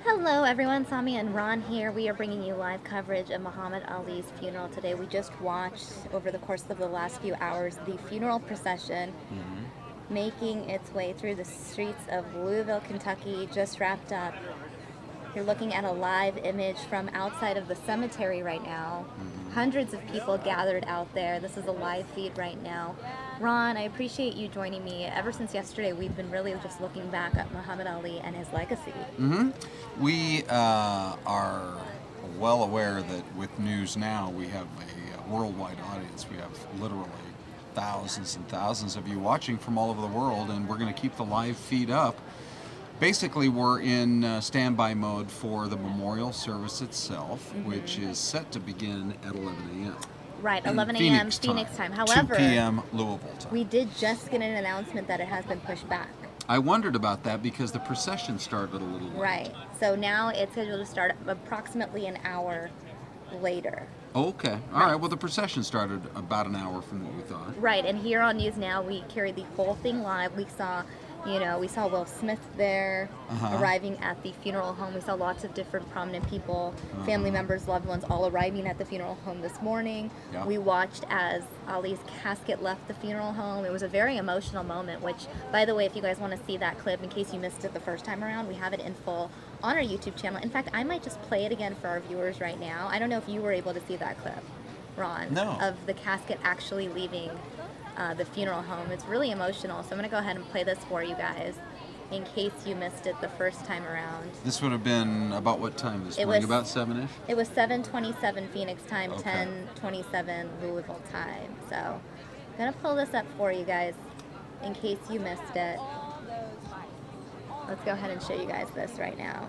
Hello everyone, Sami and Ron here. We are bringing you live coverage of Muhammad Ali's funeral today. We just watched, over the course of the last few hours, the funeral procession making its way through the streets of Louisville, Kentucky, just wrapped up. You're looking at a live image from outside of the cemetery right now. Hundreds of people gathered out there. This is a live feed right now. Ron, I appreciate you joining me. Ever since yesterday, we've been really just looking back at Muhammad Ali and his legacy. We are well aware that with News Now, we have a worldwide audience. We have literally thousands and thousands of you watching from all over the world, and we're going to keep the live feed up. Basically, we're in standby mode for the memorial service itself, which is set to begin at 11 a.m. Right, 11 a.m. Phoenix time. However, 2 p.m. Louisville time. we did just get an announcement that it has been pushed back. I wondered about that because the procession started a little late. Right. So now it's scheduled to start approximately an hour later. Okay. All right. Well, the procession started about an hour from what we thought. Right. And here on News Now, we carried the whole thing live. We saw Will Smith there arriving at the funeral home. We saw lots of different prominent people, family members, loved ones, all arriving at the funeral home this morning. Yeah. We watched as Ali's casket left the funeral home. It was a very emotional moment, which, by the way, if you guys want to see that clip, in case you missed it the first time around, we have it in full on our YouTube channel. In fact, I might just play it again for our viewers right now. I don't know if you were able to see that clip, Ron, No. of the casket actually leaving the funeral home. It's really emotional, so I'm going to go ahead and play this for you guys in case you missed it the first time around. This would have been about what time this It morning? was- About 7-ish? It was 7:27 Phoenix time, Okay. 10:27 Louisville time. So I'm going to pull this up for you guys in case you missed it. Let's go ahead and show you guys this right now.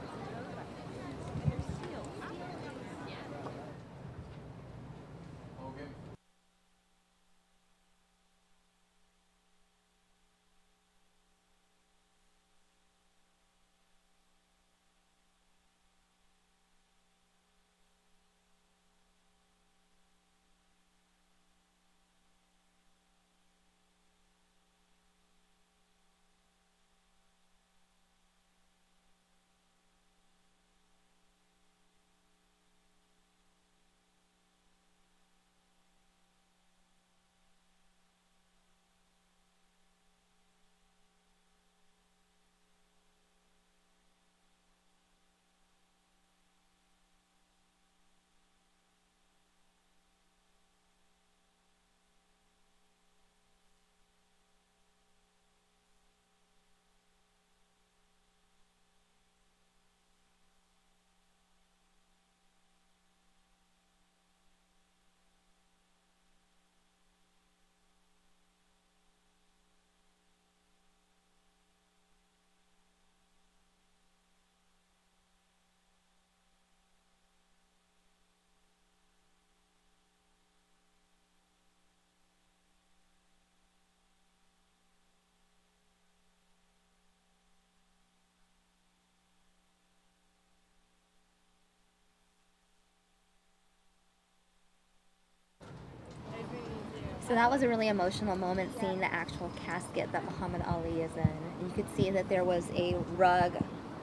So that was a really emotional moment, seeing the actual casket that Muhammad Ali is in. And you could see that there was a rug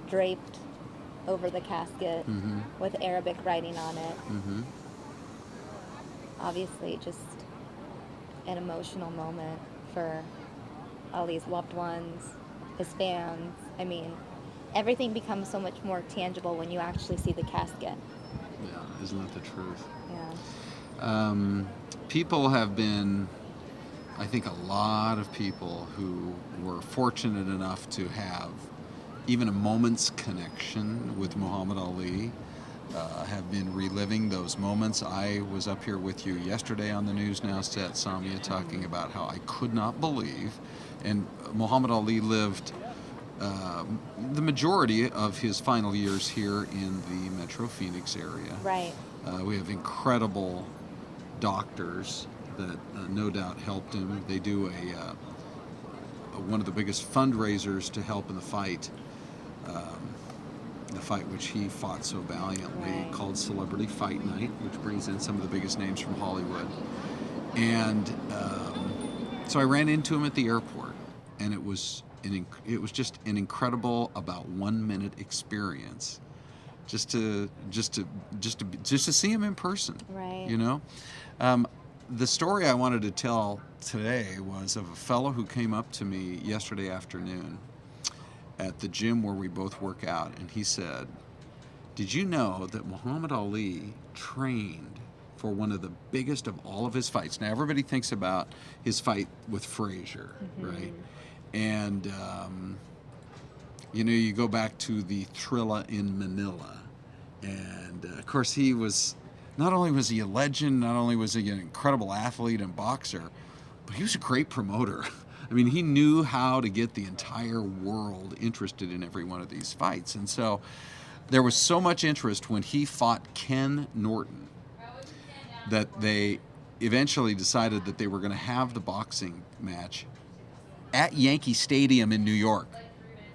draped over the casket with Arabic writing on it. Obviously, just an emotional moment for Ali's loved ones, his fans. I mean, everything becomes so much more tangible when you actually see the casket. Yeah, isn't that the truth? Yeah. People have been, I think a lot of people who were fortunate enough to have even a moment's connection with Muhammad Ali have been reliving those moments. I was up here with you yesterday on the News Now set, Samia, talking about how I could not believe, and Muhammad Ali lived the majority of his final years here in the Metro Phoenix area. Right. We have incredible doctors that no doubt helped him. They do one of the biggest fundraisers to help in the fight which he fought so valiantly, called Celebrity Fight Night, which brings in some of the biggest names from Hollywood. And so I ran into him at the airport, and it was just an incredible about 1 minute experience just to see him in person. Right. You know, the story I wanted to tell today was of a fellow who came up to me yesterday afternoon at the gym where we both work out, and he said, "Did you know that Muhammad Ali trained for one of the biggest of all of his fights?" Now everybody thinks about his fight with Frazier, right? And you go back to the Thrilla in Manila, and of course he was. Not only was he a legend, not only was he an incredible athlete and boxer, but he was a great promoter. I mean, he knew how to get the entire world interested in every one of these fights. And so there was so much interest when he fought Ken Norton that they eventually decided that they were going to have the boxing match at Yankee Stadium in New York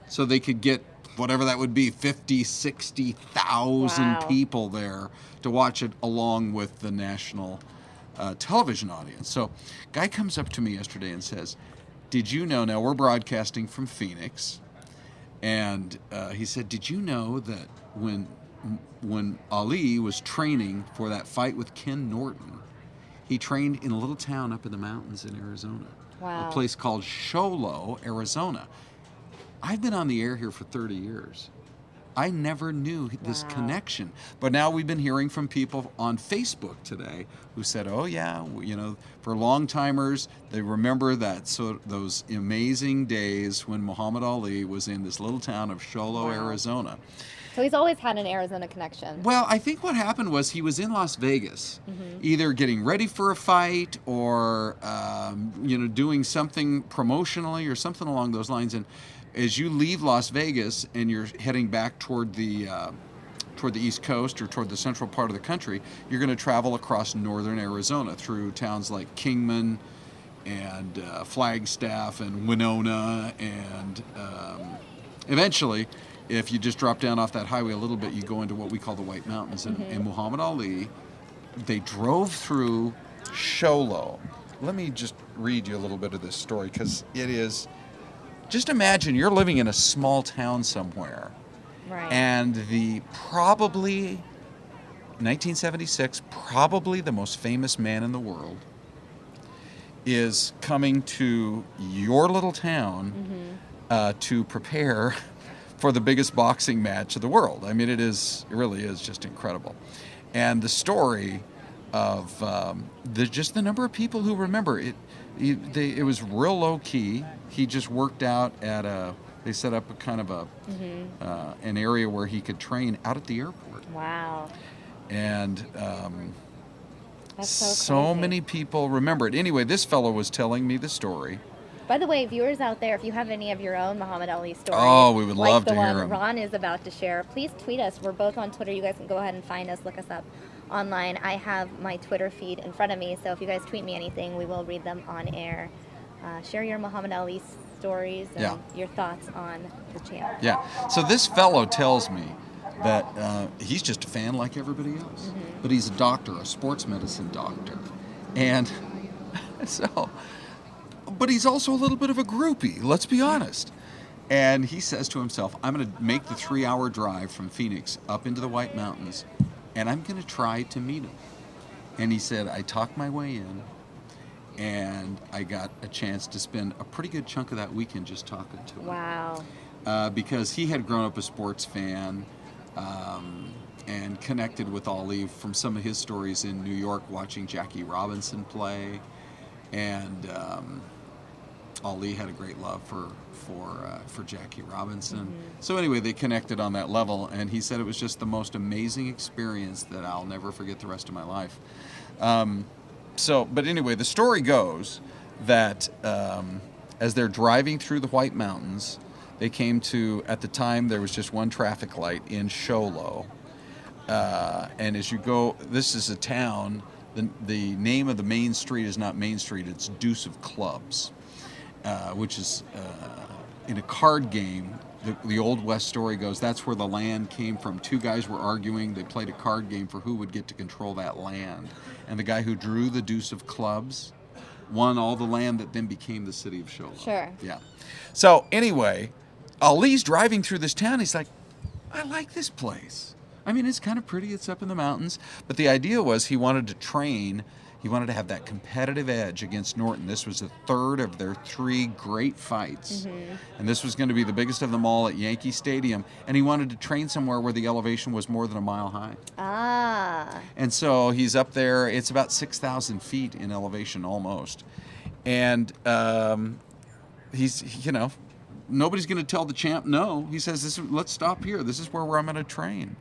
so they could get whatever that would be, 50, 60,000 people there to watch it along with the national television audience. So guy comes up to me yesterday and says, "Did you know," now we're broadcasting from Phoenix, and he said, "Did you know that when Ali was training for that fight with Ken Norton, he trained in a little town up in the mountains in Arizona, a place called Sholo, Arizona." I've been on the air here for 30 years. I never knew this connection. But now we've been hearing from people on Facebook today who said, "Oh yeah, for long-timers, they remember those amazing days when Muhammad Ali was in this little town of Sholo, Arizona." So he's always had an Arizona connection. Well, I think what happened was he was in Las Vegas, either getting ready for a fight or doing something promotionally or something along those lines. And as you leave Las Vegas and you're heading back toward the East Coast or toward the central part of the country, you're going to travel across northern Arizona through towns like Kingman and Flagstaff and Winona, and eventually, if you just drop down off that highway a little bit, you go into what we call the White Mountains. And Muhammad Ali, they drove through Sholo. Let me just read you a little bit of this story, because it is... Just imagine you're living in a small town somewhere, and probably 1976, probably the most famous man in the world is coming to your little town to prepare for the biggest boxing match of the world. I mean, it really is just incredible. And the story of the number of people who remember it. It was real low key. He just worked out they set up a kind of an area where he could train out at the airport. Wow. And that's so many people remember it. Anyway, this fellow was telling me the story. By the way, viewers out there, if you have any of your own Muhammad Ali stories, we would love to hear them. Like the one Ron is about to share, please tweet us. We're both on Twitter. You guys can go ahead and find us, look us up online. I have my Twitter feed in front of me, so if you guys tweet me anything, we will read them on air. Share your Muhammad Ali stories and your thoughts on the channel. Yeah. So this fellow tells me that he's just a fan like everybody else, but he's a doctor, a sports medicine doctor, and but he's also a little bit of a groupie, let's be honest. And he says to himself, "I'm going to make the 3-hour drive from Phoenix up into the White Mountains, and I'm going to try to meet him." And he said, "I talked my way in, and I got a chance to spend a pretty good chunk of that weekend just talking to him." Wow. Because he had grown up a sports fan and connected with Ali from some of his stories in New York, watching Jackie Robinson play. And Ali had a great love for Jackie Robinson. So anyway, they connected on that level, and he said it was just the most amazing experience that I'll never forget the rest of my life. But anyway, the story goes that as they're driving through the White Mountains, they came to, at the time, there was just one traffic light in Sholo. And as you go, this is a town, the name of the main street is not Main Street, it's Deuce of Clubs, which is in a card game. The Old West story goes, that's where the land came from. Two guys were arguing. They played a card game for who would get to control that land. And the guy who drew the Deuce of Clubs won all the land that then became the city of Sholo. Sure. Yeah. So anyway, Ali's driving through this town. He's like, "I like this place. I mean, it's kind of pretty. It's up in the mountains. But the idea was he wanted to train. He wanted to have that competitive edge against Norton. This was the third of their 3 great fights. And this was going to be the biggest of them all at Yankee Stadium. And he wanted to train somewhere where the elevation was more than a mile high. Ah. And so he's up there. It's about 6,000 feet in elevation almost. And he's, nobody's going to tell the champ no. He says, let's stop here. This is where I'm going to train.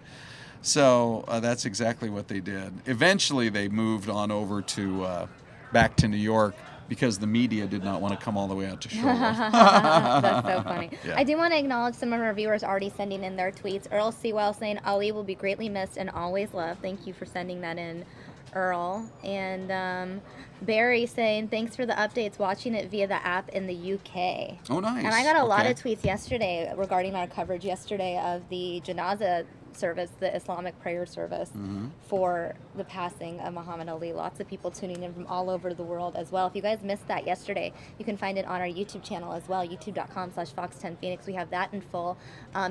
So that's exactly what they did. Eventually, they moved on over to back to New York because the media did not want to come all the way out to Shore. That's so funny. Yeah. I do want to acknowledge some of our viewers already sending in their tweets. Earl Sewell saying, Ali will be greatly missed and always loved. Thank you for sending that in, Earl. And Barry saying, thanks for the updates, watching it via the app in the UK. Oh, nice. And I got a lot of tweets yesterday regarding our coverage yesterday of the Janazah service, the Islamic prayer service for the passing of Muhammad Ali. Lots of people tuning in from all over the world as well. If you guys missed that yesterday, you can find it on our YouTube channel as well, youtube.com/Fox10Phoenix. We have that in full.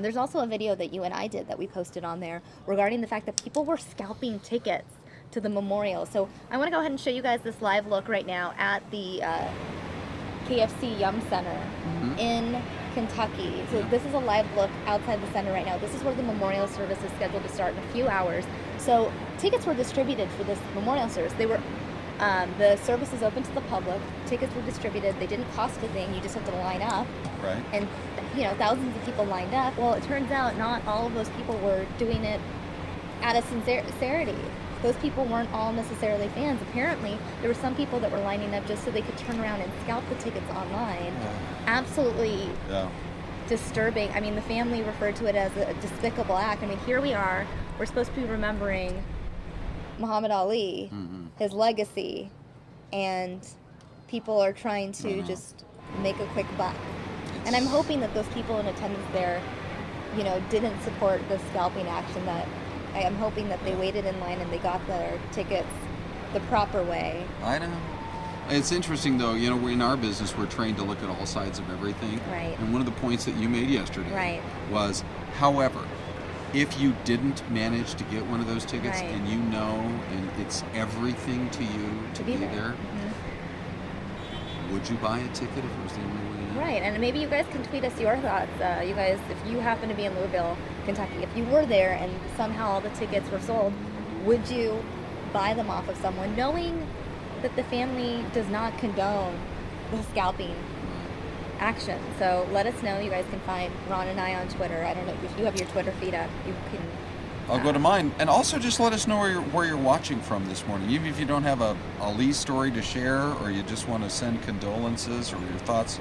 There's also a video that you and I did that we posted on there regarding the fact that people were scalping tickets to the memorial. So I want to go ahead and show you guys this live look right now at the KFC Yum Center in Kentucky. So this is a live look outside the center right now. This is where the memorial service is scheduled to start in a few hours. So tickets were distributed for this memorial service. They were the service is open to the public. Tickets were distributed. They didn't cost a thing. You just have to line up. Right. And thousands of people lined up. Well, it turns out not all of those people were doing it out of sincerity. Those people weren't all necessarily fans. Apparently, there were some people that were lining up just so they could turn around and scalp the tickets online. Absolutely disturbing. I mean, the family referred to it as a despicable act. I mean, here we are. We're supposed to be remembering Muhammad Ali, his legacy, and people are trying to just make a quick buck. And I'm hoping that those people in attendance there, didn't support the scalping action. That I'm hoping that they waited in line and they got their tickets the proper way. I know. It's interesting, though. We're in our business, we're trained to look at all sides of everything. Right. And one of the points that you made yesterday was, however, if you didn't manage to get one of those tickets and and it's everything to you to be there, would you buy a ticket if it was the only way in? Right, and maybe you guys can tweet us your thoughts. You guys, if you happen to be in Louisville, Kentucky, if you were there and somehow all the tickets were sold, would you buy them off of someone, knowing that the family does not condone the scalping action? So let us know. You guys can find Ron and I on Twitter. I don't know if you have your Twitter feed up. You can. I'll go to mine, and also just let us know where you're watching from this morning. Even if you don't have a Ali story to share, or you just want to send condolences or your thoughts.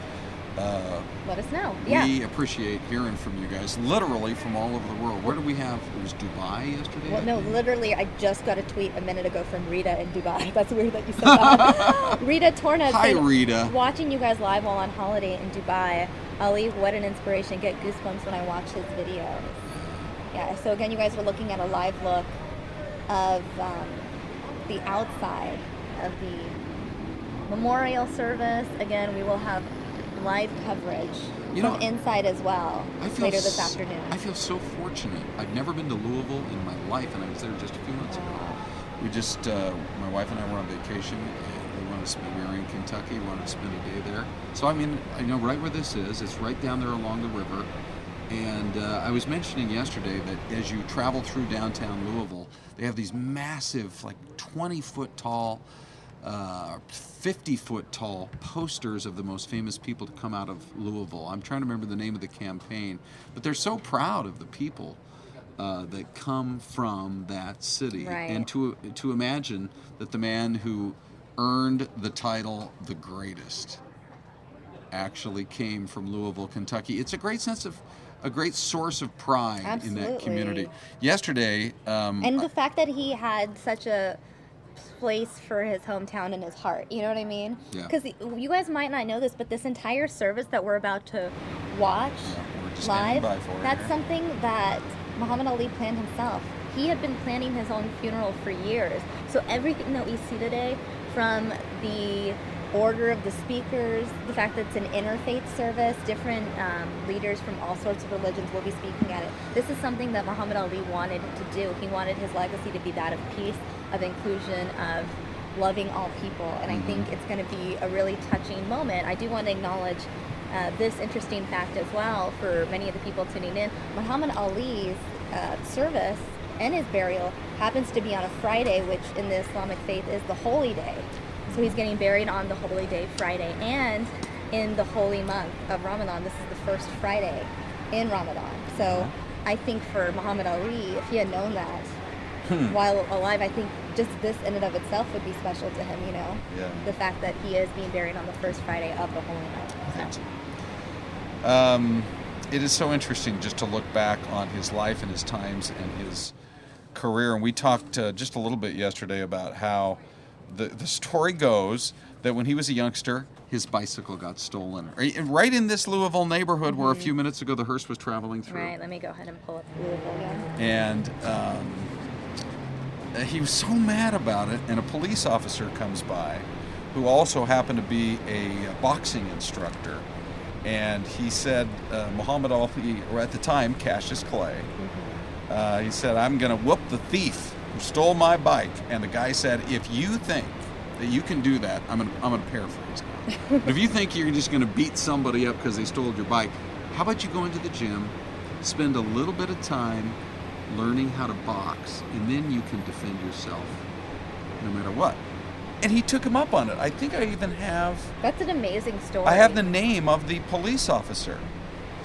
Let us know. We appreciate hearing from you guys, literally from all over the world. Where do we have? It was Dubai yesterday? Well, no, literally, I just got a tweet a minute ago from Rita in Dubai. That's weird that you said that. Rita Torna. Hi, Rita. Watching you guys live while on holiday in Dubai. Ali, what an inspiration. Get goosebumps when I watch his videos. Yeah, so again, you guys were looking at a live look of the outside of the memorial service. Again, we will have live coverage from inside as well later this afternoon. I feel so fortunate. I've never been to Louisville in my life, and I was there just a few months ago. We just, my wife and I were on vacation, and we were in Kentucky, wanted to spend a day there. So, I know right where this is. It's right down there along the river. And I was mentioning yesterday that as you travel through downtown Louisville, they have these massive, 20-foot tall, 50-foot tall posters of the most famous people to come out of Louisville. I'm trying to remember the name of the campaign, but they're so proud of the people that come from that city. Right. And to imagine that the man who earned the title the greatest actually came from Louisville, Kentucky. It's a great source of pride in that community. Yesterday, and the fact that he had such a place for his hometown in his heart, you know what I mean? Because you guys might not know this, but this entire service that we're about to watch live, that's something that Muhammad Ali planned himself. He had been planning his own funeral for years. So everything that we see today, from the order of the speakers, the fact that it's an interfaith service, different leaders from all sorts of religions will be speaking at it. This is something that Muhammad Ali wanted to do. He wanted his legacy to be that of peace, of inclusion, of loving all people, and I think it's going to be a really touching moment. I do want to acknowledge this interesting fact as well for many of the people tuning in. Muhammad Ali's service and his burial happens to be on a Friday, which in the Islamic faith is the holy day. So he's getting buried on the holy day Friday, and in the holy month of Ramadan. This is the first Friday in Ramadan. So I think for Muhammad Ali, if he had known that while alive, I think just this in and of itself would be special to him, you know? Yeah. The fact that he is being buried on the first Friday of the holy month. So. It is so interesting just to look back on his life and his times and his career. And we talked just a little bit yesterday about how the story goes that when he was a youngster, his bicycle got stolen. Right in this Louisville neighborhood where a few minutes ago the hearse was traveling through. Right, let me go ahead and pull up Louisville again. And he was so mad about it, and a police officer comes by who also happened to be a boxing instructor. And he said, Muhammad Ali, or at the time, Cassius Clay, he said, I'm going to whoop the thief who stole my bike. And the guy said, if you think that you can do that, I'm going to paraphrase now. But if you think you're just going to beat somebody up because they stole your bike, how about you go into the gym, spend a little bit of time learning how to box, and then you can defend yourself no matter what. And he took him up on it. I think I even have... That's an amazing story. I have the name of the police officer.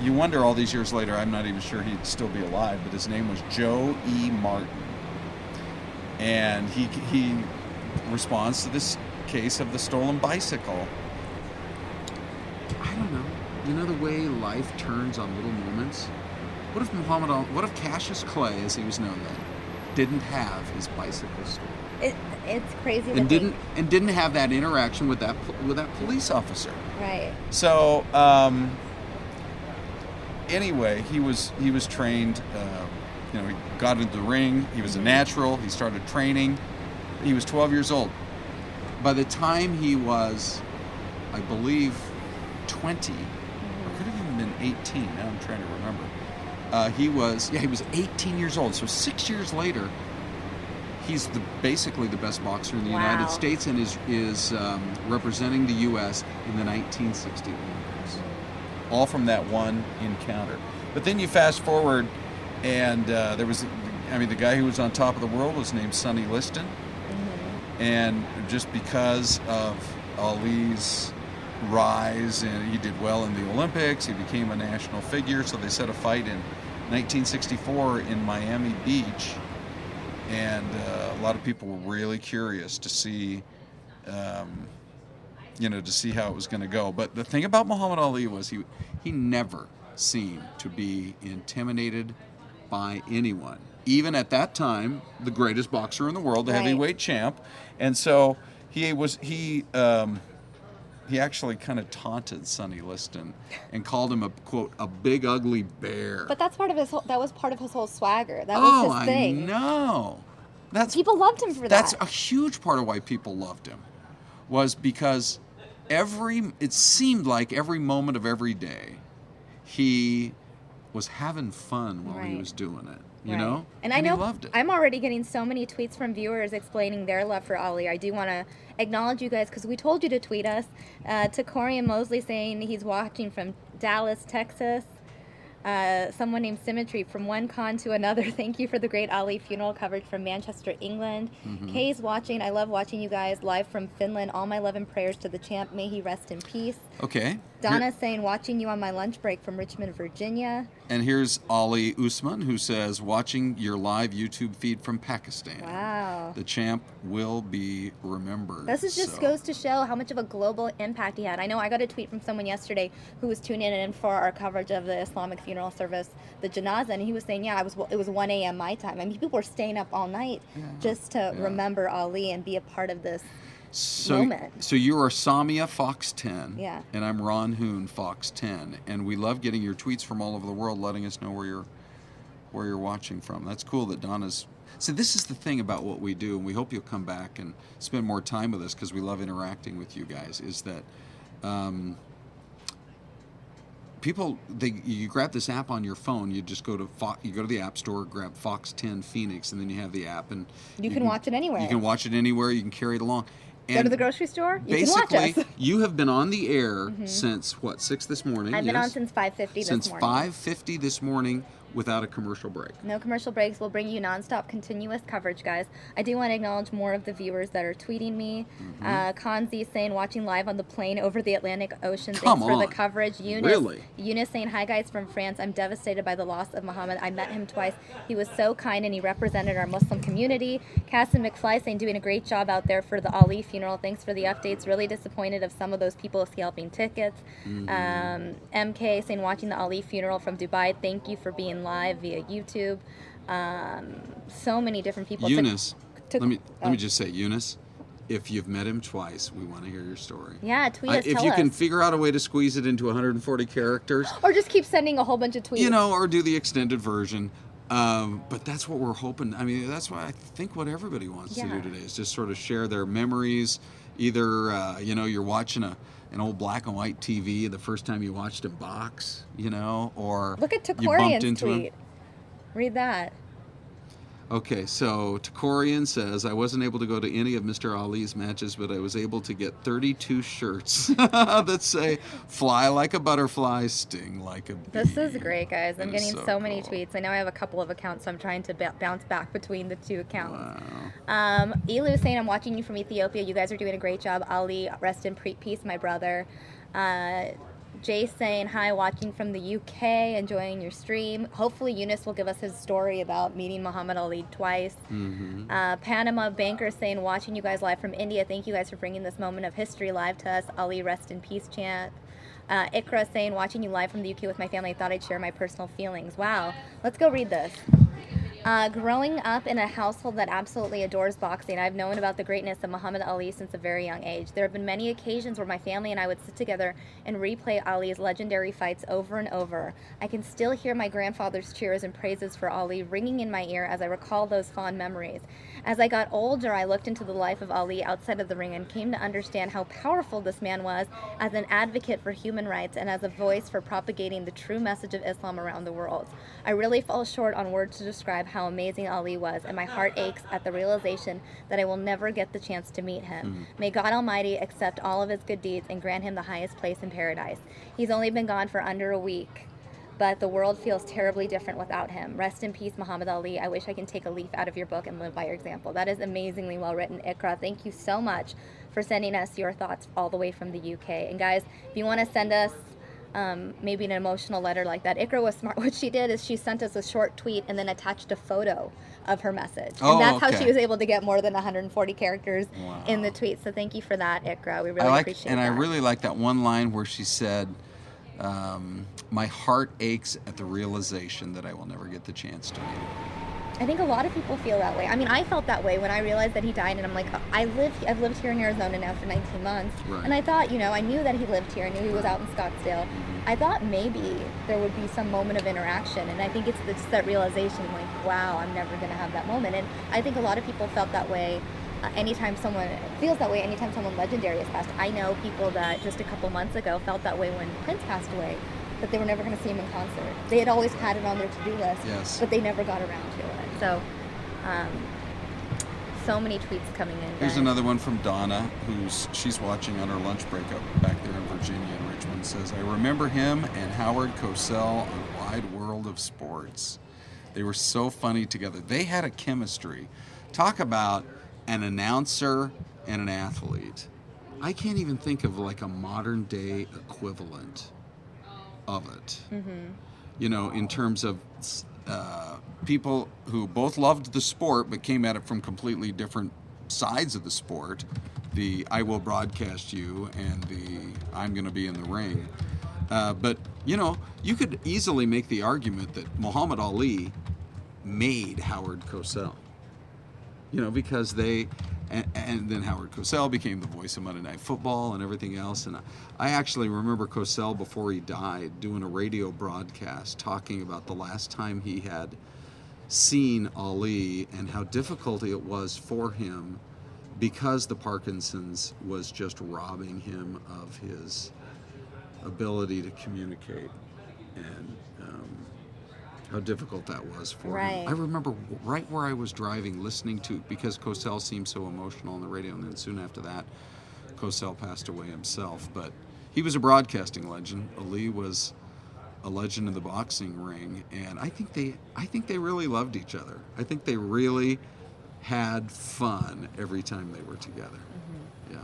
You wonder all these years later, I'm not even sure he'd still be alive, but his name was Joe E. Martin. And he responds to this case of the stolen bicycle. I don't know. You know the way life turns on little moments? What if Cassius Clay, as he was known then, didn't have his bicycle stolen? It's crazy. And didn't have that interaction with that police officer. Right. So anyway, he was trained. He got into the ring. He was a natural. He started training. He was 12 years old. By the time he was, I believe, 20, or could have even been 18. Now I'm trying to remember. He was 18 years old. So 6 years later, he's basically the best boxer in the United States, and is representing the U.S. in the 1960 Olympics. All from that one encounter. But then you fast forward, and there was, the guy who was on top of the world was named Sonny Liston. And just because of Ali's rise, and he did well in the Olympics, he became a national figure, so they set a fight in 1964 in Miami Beach. And a lot of people were really curious to see, to see how it was going to go. But the thing about Muhammad Ali was he never seemed to be intimidated by anyone. Even at that time, the greatest boxer in the world, the heavyweight champ. And so he actually kind of taunted Sonny Liston and called him a big ugly bear. But that's that was part of his whole swagger. That was his thing. I know. People loved him for that. That's a huge part of why people loved him, was because it seemed like every moment of every day he was having fun while he was doing it. You know? And I know he loved it. I'm already getting so many tweets from viewers explaining their love for Ali. I do want to acknowledge you guys because we told you to tweet us. To Corey and Mosley saying he's watching from Dallas, Texas. Someone named Symmetry from one con to another. Thank you for the great Ali funeral coverage from Manchester, England. Kay's watching. I love watching you guys live from Finland. All my love and prayers to the champ. May he rest in peace. Okay. Donna's saying watching you on my lunch break from Richmond, Virginia. And here's Ali Usman, who says watching your live YouTube feed from Pakistan. Wow. The champ will be remembered. This just goes to show how much of a global impact he had. I know I got a tweet from someone yesterday who was tuning in for our coverage of the Islamic funeral service, the janazah, and he was saying, it was 1 a.m. my time. I mean, people were staying up all night just to remember Ali and be a part of this moment. So you are Samia Fox 10, yeah, and I'm Ron Hoon Fox 10, and we love getting your tweets from all over the world, letting us know where where you're watching from. That's cool that Donna's. So this is the thing about what we do, and we hope you'll come back and spend more time with us because we love interacting with you guys. Is that people? You grab this app on your phone. You just go to the App Store, grab Fox 10 Phoenix, and then you have the app, and you can watch it anywhere. You can watch it anywhere. You can carry it along. And go to the grocery store. You basically, can watch us. You have been on the air since what, 6 this morning? I've been on since 5:50 this morning. Since 5:50 this morning, without a commercial break. No commercial breaks. We'll bring you nonstop, continuous coverage, guys. I do want to acknowledge more of the viewers that are tweeting me. Kanzi saying, watching live on the plane over the Atlantic Ocean. Thanks for the coverage. Eunice saying, hi, guys from France. I'm devastated by the loss of Muhammad. I met him twice. He was so kind and he represented our Muslim community. Cassie McFly saying, doing a great job out there for the Ali funeral. Thanks for the updates. Really disappointed of some of those people scalping tickets. MK saying, watching the Ali funeral from Dubai. Thank you for being live via YouTube. So many different people. Eunice, let me just say, Eunice, if you've met him twice, we want to hear your story. Yeah, tweet us. If you can figure out a way to squeeze it into 140 characters, or just keep sending a whole bunch of tweets. Or do the extended version. But that's what we're hoping. I mean, that's what I think what everybody wants to do today is just sort of share their memories. Either you're watching an old black and white TV the first time you watched him box, or look at you bumped Takorian's into tweet. him. Read that. Okay, so Takorian says, I wasn't able to go to any of Mr. Ali's matches, but I was able to get 32 shirts that say, fly like a butterfly, sting like a bee. This is great, guys. I'm getting so many cool. tweets. I know I have a couple of accounts, so I'm trying to bounce back between the two accounts. Wow. Elu saying, I'm watching you from Ethiopia. You guys are doing a great job. Ali, rest in peace, my brother. Jay saying, hi, watching from the UK, enjoying your stream. Hopefully Eunice will give us his story about meeting Muhammad Ali twice. Panama Banker saying, watching you guys live from India. Thank you guys for bringing this moment of history live to us. Ali, rest in peace chant. Ikra saying, watching you live from the UK with my family. I thought I'd share my personal feelings. Wow. Let's go read this. Growing up in a household that absolutely adores boxing, I've known about the greatness of Muhammad Ali since a very young age. There have been many occasions where my family and I would sit together and replay Ali's legendary fights over and over. I can still hear my grandfather's cheers and praises for Ali ringing in my ear as I recall those fond memories. As I got older, I looked into the life of Ali outside of the ring and came to understand how powerful this man was as an advocate for human rights and as a voice for propagating the true message of Islam around the world. I really fall short on words to describe how amazing Ali was, and my heart aches at the realization that I will never get the chance to meet him. May God Almighty accept all of his good deeds and grant him the highest place in paradise. He's only been gone for under a week, but the world feels terribly different without him. Rest in peace, Muhammad Ali. I wish I can take a leaf out of your book and live by your example. That is amazingly well written, Ikra. Thank you so much for sending us your thoughts all the way from the UK. And guys, if you want to send us maybe an emotional letter like that. Ikra was smart. What she did is she sent us a short tweet and then attached a photo of her message. And that's how she was able to get more than 140 characters in the tweet. So thank you for that, Ikra. We really appreciate that. And I really like that one line where she said, my heart aches at the realization that I will never get the chance to meet him. I think a lot of people feel that way. I mean, I felt that way when I realized that he died, and I'm like, I've lived here in Arizona now for 19 months, and I thought, I knew that he lived here. I knew he was out in Scottsdale. I thought maybe there would be some moment of interaction, and I think it's just that realization, like, wow, I'm never going to have that moment. And I think a lot of people felt that way anytime someone legendary has passed. I know people that just a couple months ago felt that way when Prince passed away, that they were never going to see him in concert. They had always had it on their to-do list, but they never got around to it. So, so many tweets coming in. Here's another one from Donna, she's watching on her lunch break up back there in Virginia in Richmond. Says, I remember him and Howard Cosell on Wide World of Sports. They were so funny together. They had a chemistry. Talk about an announcer and an athlete. I can't even think of like a modern day equivalent of it. In terms of people who both loved the sport but came at it from completely different sides of the sport. The I will broadcast you and the I'm going to be in the ring. But, you could easily make the argument that Muhammad Ali made Howard Cosell. Because and then Howard Cosell became the voice of Monday Night Football and everything else. And I actually remember Cosell, before he died, doing a radio broadcast talking about the last time he had seeing Ali and how difficult it was for him because the Parkinson's was just robbing him of his ability to communicate, and how difficult that was for him. I remember right where I was driving, listening to, because Cosell seemed so emotional on the radio, and then soon after that, Cosell passed away himself. But he was a broadcasting legend. Ali was a legend in the boxing ring, and I think they really loved each other. I think they really had fun every time they were together. Yeah.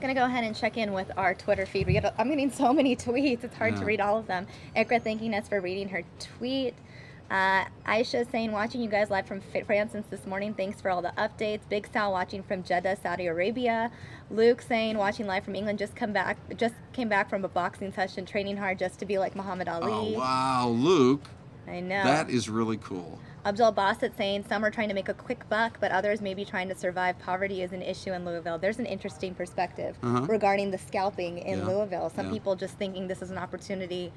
Gonna go ahead and check in with our Twitter feed. I'm getting so many tweets, it's hard to read all of them. Ikra thanking us for reading her tweet. Aisha saying, watching you guys live from France since this morning. Thanks for all the updates. Big Sal watching from Jeddah, Saudi Arabia. Luke saying, watching live from England. Just came back from a boxing session, training hard just to be like Muhammad Ali. Oh wow, Luke. I know. That is really cool. Abdul Bassett saying, some are trying to make a quick buck, but others may be trying to survive. Poverty is an issue in Louisville. There's an interesting perspective regarding the scalping in Louisville. Some people just thinking this is an opportunity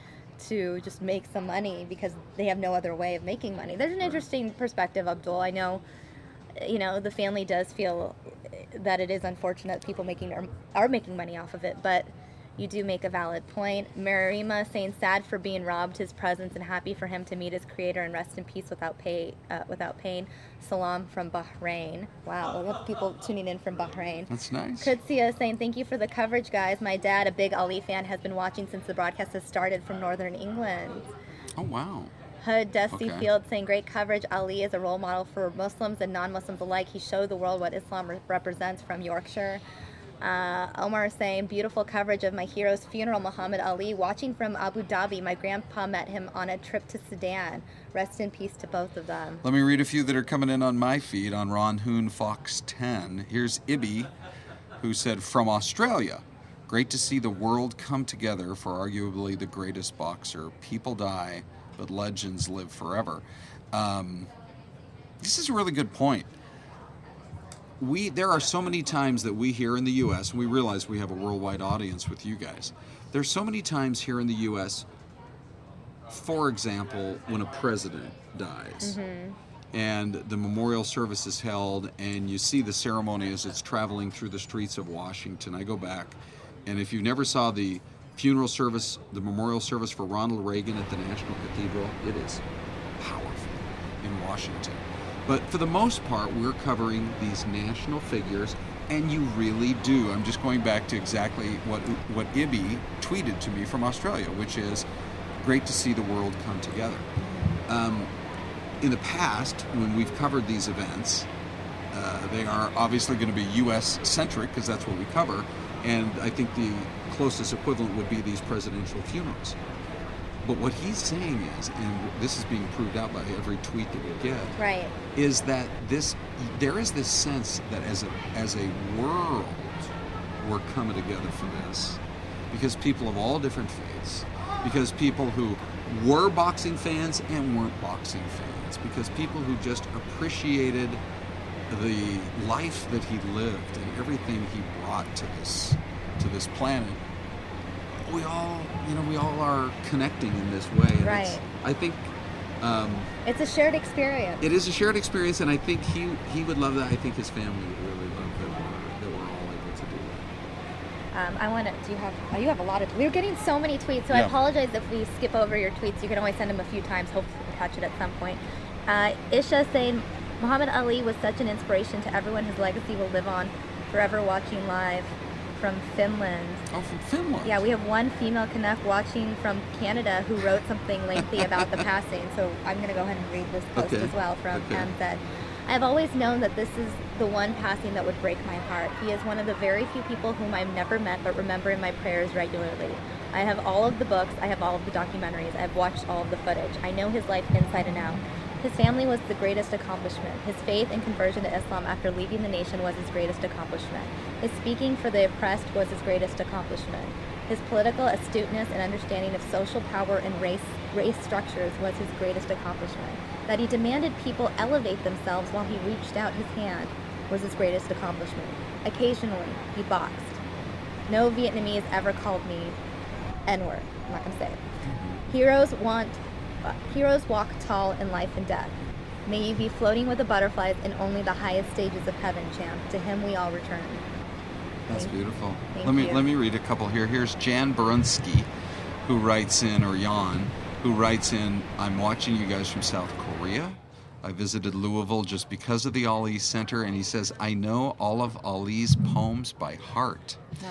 to just make some money because they have no other way of making money. There's an interesting perspective, Abdul. I know, the family does feel that it is unfortunate people are making money off of it, but you do make a valid point. Marima saying, sad for being robbed his presence and happy for him to meet his creator and rest in peace without pain. Salam from Bahrain. Wow, a lot of people tuning in from Bahrain. That's nice. Kutsia saying, thank you for the coverage, guys. My dad, a big Ali fan, has been watching since the broadcast has started from Northern England. Oh, wow. Hood Dusty Field saying, great coverage. Ali is a role model for Muslims and non-Muslims alike. He showed the world what Islam represents, from Yorkshire. Omar saying, beautiful coverage of my hero's funeral, Muhammad Ali. Watching from Abu Dhabi. My grandpa met him on a trip to Sudan. Rest in peace to both of them. Let me read a few that are coming in on my feed on Ron Hoon Fox 10. Here's Ibby, who said, from Australia, great to see the world come together for arguably the greatest boxer. People die, but legends live forever. This is a really good point. There are so many times that we here in the U.S., and we realize we have a worldwide audience with you guys. There's so many times here in the U.S., for example, when a president dies, and the memorial service is held, and you see the ceremony as it's traveling through the streets of Washington. I go back, and if you never saw the funeral service, the memorial service for Ronald Reagan at the National Cathedral, it is powerful in Washington. But for the most part, we're covering these national figures, and you really do. I'm just going back to exactly what Ibby tweeted to me from Australia, which is great to see the world come together. In the past, when we've covered these events, they are obviously going to be U.S.-centric, because that's what we cover, and I think the closest equivalent would be these presidential funerals. But what he's saying is, and this is being proved out by every tweet that we get, is that there is this sense that as a world, we're coming together for this, because people of all different faiths, because people who were boxing fans and weren't boxing fans, because people who just appreciated the life that he lived and everything he brought to this planet. We all are connecting in this way. And I think it's a shared experience. It is a shared experience, and I think he would love that. I think his family would really love that we're all able to do that. You have a lot of, we're getting so many tweets, so I apologize if we skip over your tweets. You can always send them a few times. Hopefully we'll catch it at some point. Isha saying, Muhammad Ali was such an inspiration to everyone. His legacy will live on forever. Watching live from Finland. Oh, from Finland. Yeah, we have one female Canuck watching from Canada who wrote something lengthy about the passing. So I'm going to go ahead and read this post as well from MZ. I've always known that this is the one passing that would break my heart. He is one of the very few people whom I've never met but remember in my prayers regularly. I have all of the books, I have all of the documentaries, I've watched all of the footage. I know his life inside and out. His family was the greatest accomplishment. His faith and conversion to Islam after leaving the nation was his greatest accomplishment. His speaking for the oppressed was his greatest accomplishment. His political astuteness and understanding of social power and race structures was his greatest accomplishment. That he demanded people elevate themselves while he reached out his hand was his greatest accomplishment. Occasionally, he boxed. No Vietnamese ever called me N-word. I'm not going to say it. Heroes walk tall in life and death. May you be floating with the butterflies in only the highest stages of heaven, champ. To him we all return. That's beautiful. Thank Let you. me read a couple here. Here's Jan Barunsky, who writes in, or Jan, who writes in, I'm watching you guys from South Korea. I visited Louisville just because of the Ali Center, and he says, I know all of Ali's poems by heart. Wow.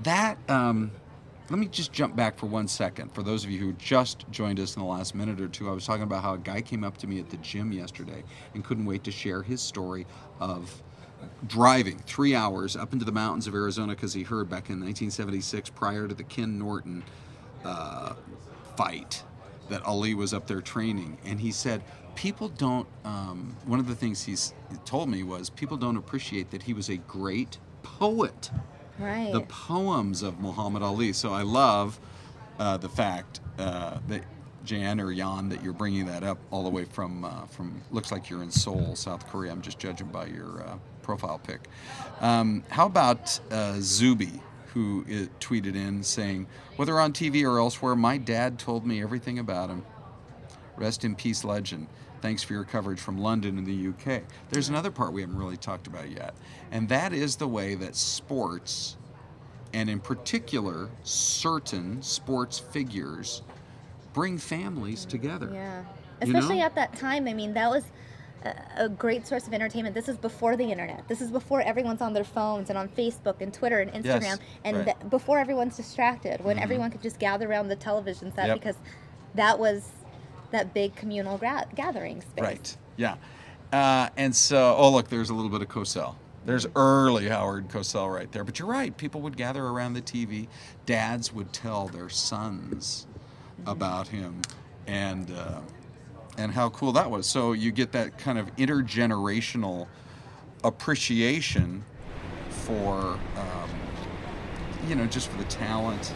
That, let me just jump back for 1 second. For those of you who just joined us in the last minute or two, I was talking about how a guy came up to me at the gym yesterday and couldn't wait to share his story of driving 3 hours up into the mountains of Arizona because he heard back in 1976, prior to the Ken Norton fight, that Ali was up there training. And he said, people don't, one of the things he told me was, people don't appreciate that he was a great poet. Right. The poems of Muhammad Ali. So I love the fact that Jan, that you're bringing that up all the way from looks like you're in Seoul, South Korea. I'm just judging by your profile pic. How about Zubi, who tweeted in saying, whether on TV or elsewhere, my dad told me everything about him. Rest in peace, legend. Thanks for your coverage from London and the UK. There's another part we haven't really talked about yet, and that is the way that sports, and in particular, certain sports figures, bring families together. Yeah. You know? Especially at that time, I mean, that was a great source of entertainment. This is before the internet. This is before everyone's on their phones and on Facebook and Twitter and Instagram, Yes, and right. before everyone's distracted, when everyone could just gather around the television set, Yep. because that was that big communal gathering space. Right, yeah. And so, oh, look, there's a little bit of Cosell. There's early Howard Cosell right there. But you're right, people would gather around the TV. Dads would tell their sons about him, and how cool that was. So you get that kind of intergenerational appreciation for, just for the talent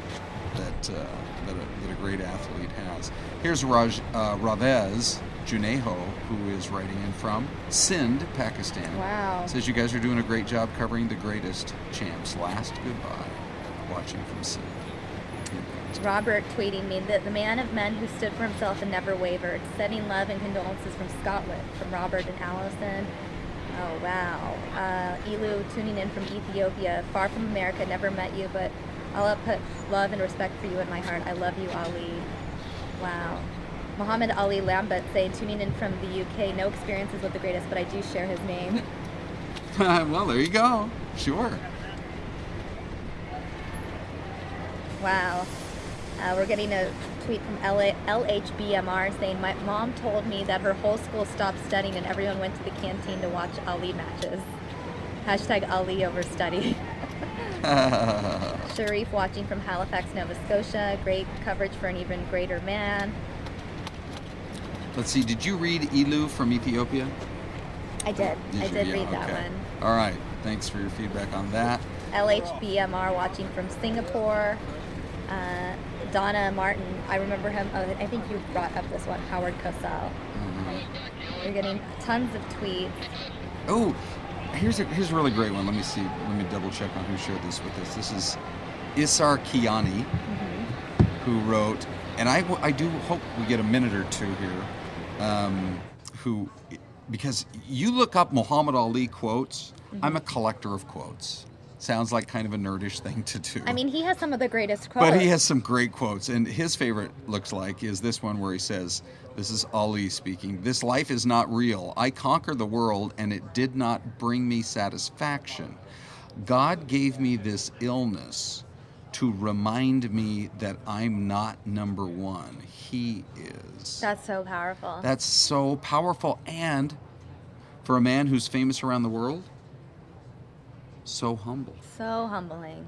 that a great athlete has. Here's Ravez Juneho, who is writing in from Sindh, Pakistan. Wow. Says, you guys are doing a great job covering the greatest champs. Last goodbye. Watching from Sindh. Robert tweeting me that the man of men who stood for himself and never wavered. Sending love and condolences from Scotland, from Robert and Allison. Oh, wow. Ilu tuning in from Ethiopia. Far from America, never met you, but I'll put love and respect for you in my heart. I love you, Ali. Wow. Muhammad Ali Lambert saying, tuning in from the UK, no experiences with the greatest, but I do share his name. Well, there you go. Sure. Wow. We're getting a tweet from LHBMR saying, my mom told me that her whole school stopped studying and everyone went to the canteen to watch Ali matches. Hashtag Ali over study. Sharif watching from Halifax, Nova Scotia. Great coverage for an even greater man. Let's see, did you read Ilu from Ethiopia? I did. I did Yeah, read that okay. one. All right. Thanks for your feedback on that. LHBMR watching from Singapore. Donna Martin, I remember him. Oh, I think you brought up this one, Howard Cosell. We're getting tons of tweets. Oh, here's a really great one. Let me see. Let me double check on who shared this with us. This is Isar Kiani, who wrote, and I do hope we get a minute or two here, because you look up Muhammad Ali quotes. I'm a collector of quotes. Sounds like kind of a nerdish thing to do. I mean, he has some of the greatest quotes. But he has some great quotes, and his favorite, looks like, is this one where he says, this is Ali speaking, "This life is not real. I conquered the world, and it did not bring me satisfaction. God gave me this illness to remind me that I'm not number one. He is." That's so powerful. That's so powerful, and for a man who's famous around the world, so humble. So humbling.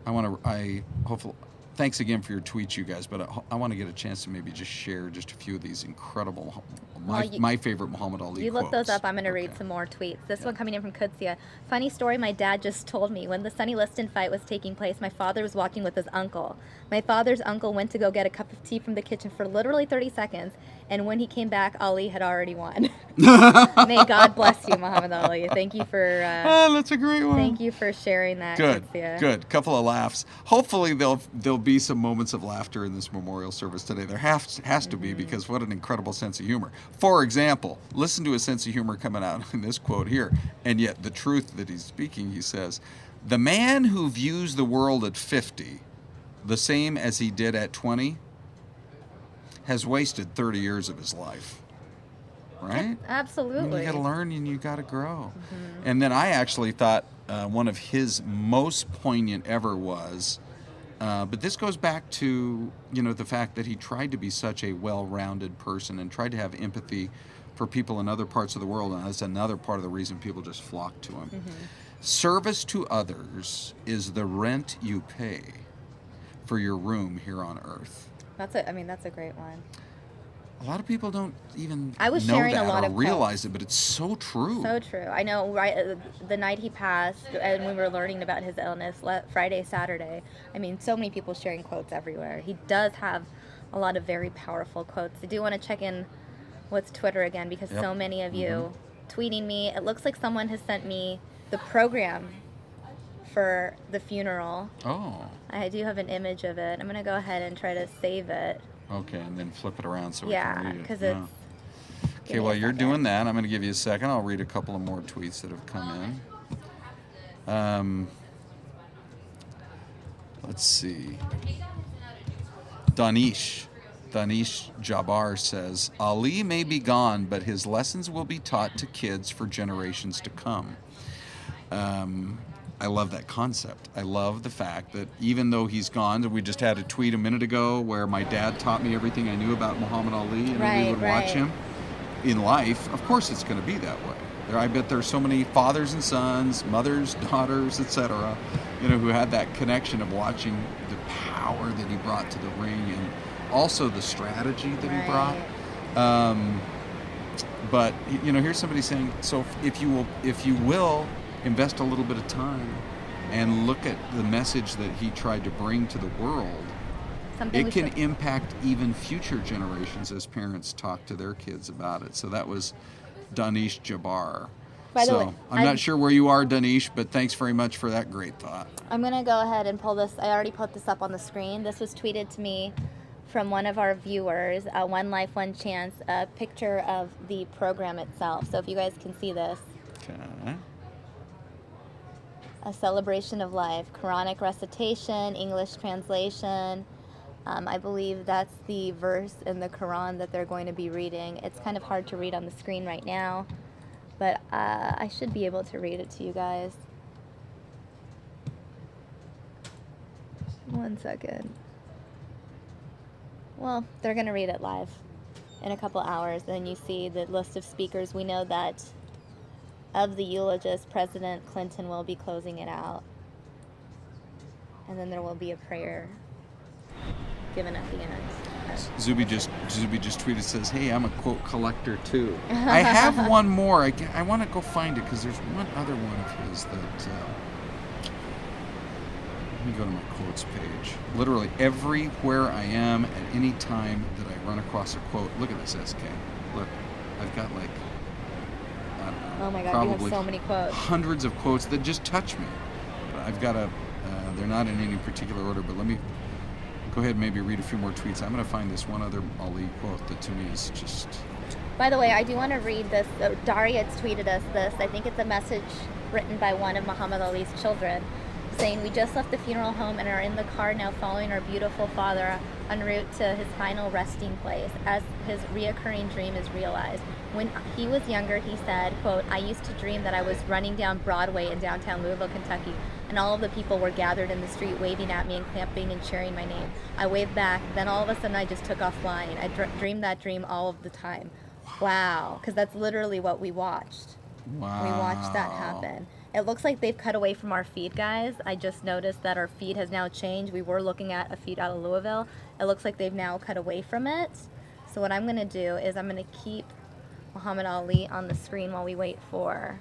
Hopefully, thanks again for your tweets, you guys, but I want to get a chance to maybe just share just a few of these incredible, my favorite Muhammad Ali You quotes. look those up, I'm going to read some more tweets. This one coming in from Kutsia. Funny story my dad just told me. When the Sonny Liston fight was taking place, my father was watching with his uncle. My father's uncle went to go get a cup of tea from the kitchen for literally 30 seconds, and when he came back, Ali had already won. May God bless you, Muhammad Ali. Thank you for... that's a great one. Thank you for sharing that, Good, Kutsia. good. Couple of laughs. Hopefully there'll be some moments of laughter in this memorial service today. There has to be, because what an incredible sense of humor. For example, listen to his sense of humor coming out in this quote here. And yet the truth that he's speaking, he says, the man who views the world at 50 the same as he did at 20 has wasted 30 years of his life. Right? Absolutely. I mean, you got to learn and you got to grow. And then I actually thought one of his most poignant ever was, but this goes back to, the fact that he tried to be such a well-rounded person and tried to have empathy for people in other parts of the world. And that's another part of the reason people just flock to him. Service to others is the rent you pay for your room here on earth. That's a great one. A lot of people don't even I was know sharing that a lot or of realize quotes. it, but it's so true. So true. I know, right? The night he passed, and we were learning about his illness, Friday, Saturday. I mean, so many people sharing quotes everywhere. He does have a lot of very powerful quotes. I do want to check in with Twitter again because so many of you tweeting me. It looks like someone has sent me the program for the funeral. Oh. I do have an image of it. I'm going to go ahead and try to save it. Okay, and then flip it around so we can read it. Yeah, because it's... Okay, while you're doing that, I'm going to give you a second. I'll read a couple of more tweets that have come in. Let's see. Danish Jabbar says, Ali may be gone, but his lessons will be taught to kids for generations to come. I love that concept. I love the fact that even though he's gone, we just had a tweet a minute ago where my dad taught me everything I knew about Muhammad Ali, and we would watch him in life. Of course it's going to be that way. I bet there's so many fathers and sons, mothers, daughters, etc., who had that connection of watching the power that he brought to the ring and also the strategy that he brought. But here's somebody saying, so if you will invest a little bit of time and look at the message that he tried to bring to the world, it can impact even future generations as parents talk to their kids about it. So that was Danish Jabbar. By the way, I'm not sure where you are, Danish, but thanks very much for that great thought. I'm going to go ahead and pull this. I already put this up on the screen. This was tweeted to me from one of our viewers, One Life, One Chance, a picture of the program itself. So if you guys can see this. Okay. A celebration of life, Quranic recitation, English translation. I believe that's the verse in the Quran that they're going to be reading. It's kind of hard to read on the screen right now, but I should be able to read it to you guys. 1 second. Well, they're going to read it live in a couple hours, and then you see the list of speakers. We know that of the eulogists, President Clinton will be closing it out. And then there will be a prayer given at the end. Zuby just tweeted, says, hey, I'm a quote collector too. I have one more. I want to go find it because there's one other one of his that... let me go to my quotes page. Literally everywhere I am at any time that I run across a quote. Look at this, SK. Look, I've got like... Oh my God, probably you have so many quotes. Hundreds of quotes that just touch me. But I've got they're not in any particular order, but let me go ahead and maybe read a few more tweets. I'm going to find this one other Ali quote that to me is just... By the way, I do want to read this. Daria tweeted us this. I think it's a message written by one of Muhammad Ali's children saying, we just left the funeral home and are in the car now following our beautiful father en route to his final resting place as his reoccurring dream is realized. When he was younger, he said, quote, I used to dream that I was running down Broadway in downtown Louisville, Kentucky, and all of the people were gathered in the street waving at me and clapping and cheering my name. I waved back, then all of a sudden I just took off flying. I dreamed that dream all of the time. Wow, because that's literally what we watched. Wow. We watched that happen. It looks like they've cut away from our feed, guys. I just noticed that our feed has now changed. We were looking at a feed out of Louisville. It looks like they've now cut away from it. So what I'm going to do is I'm going to keep Muhammad Ali on the screen while we wait for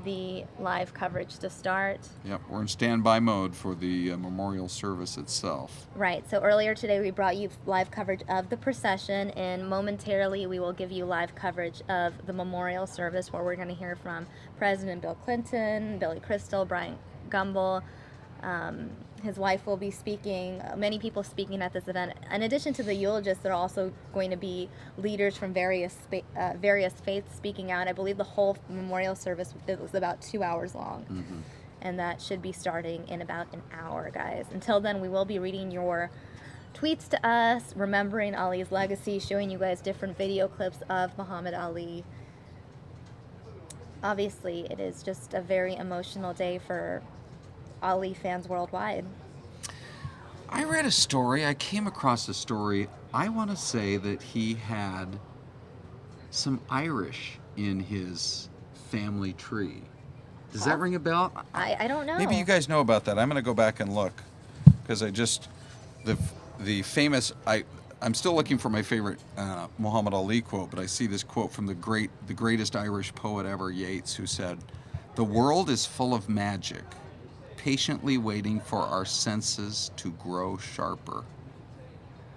the live coverage to start. Yep, we're in standby mode for the memorial service itself. Right, so earlier today we brought you live coverage of the procession, and momentarily we will give you live coverage of the memorial service where we're going to hear from President Bill Clinton, Billy Crystal, Brian Gumbel, his wife will be speaking, many people speaking at this event. In addition to the eulogists, there are also going to be leaders from various faiths speaking out. I believe the whole memorial service was about 2 hours long. Mm-hmm. And that should be starting in about an hour, guys. Until then, we will be reading your tweets to us, remembering Ali's legacy, showing you guys different video clips of Muhammad Ali. Obviously, it is just a very emotional day for Ali fans worldwide. I read a story, I came across a story, I want to say that he had some Irish in his family tree. Does that ring a bell? I don't know. Maybe you guys know about that. I'm going to go back and look because the famous I'm still looking for my favorite Muhammad Ali quote, but I see this quote from the greatest Irish poet ever, Yeats, who said, "The world is full of magic, patiently waiting for our senses to grow sharper."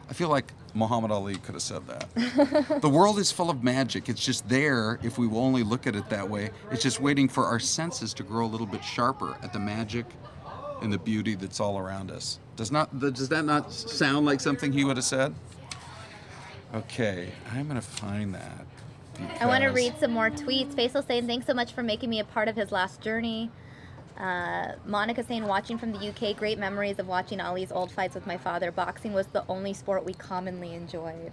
I feel like Muhammad Ali could have said that. The world is full of magic. It's just there if we will only look at it that way. It's just waiting for our senses to grow a little bit sharper at the magic and the beauty that's all around us. Does that not sound like something he would have said? Okay, I'm going to find that. I want to read some more tweets. Faisal saying, thanks so much for making me a part of his last journey. Monica saying, watching from the UK, great memories of watching Ali's old fights with my father. Boxing was the only sport we commonly enjoyed.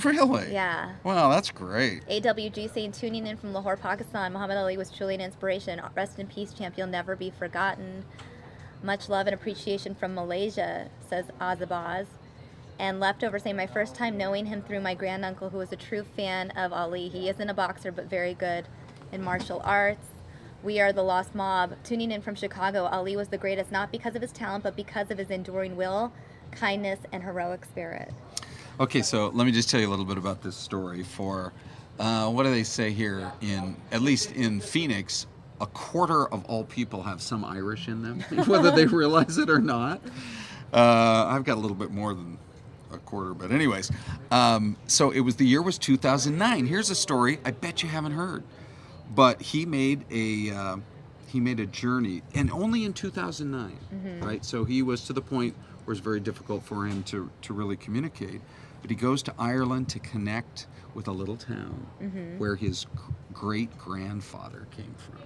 Really? Yeah. Wow, that's great. AWG saying, tuning in from Lahore, Pakistan. Muhammad Ali was truly an inspiration. Rest in peace, champ. You'll never be forgotten. Much love and appreciation from Malaysia, says Azabaz. And Leftover saying, my first time knowing him through my granduncle, who was a true fan of Ali. He isn't a boxer, but very good in martial arts. We are the Lost Mob. Tuning in from Chicago, Ali was the greatest, not because of his talent, but because of his enduring will, kindness, and heroic spirit. Okay, so let me just tell you a little bit about this story. For, what do they say here? At least in Phoenix, a quarter of all people have some Irish in them, whether they realize it or not. I've got a little bit more than a quarter, but anyways. So the year was 2009. Here's a story I bet you haven't heard. But he made a journey, and only in 2009, right? So he was to the point where it's very difficult for him to really communicate. But he goes to Ireland to connect with a little town where his great-grandfather came from.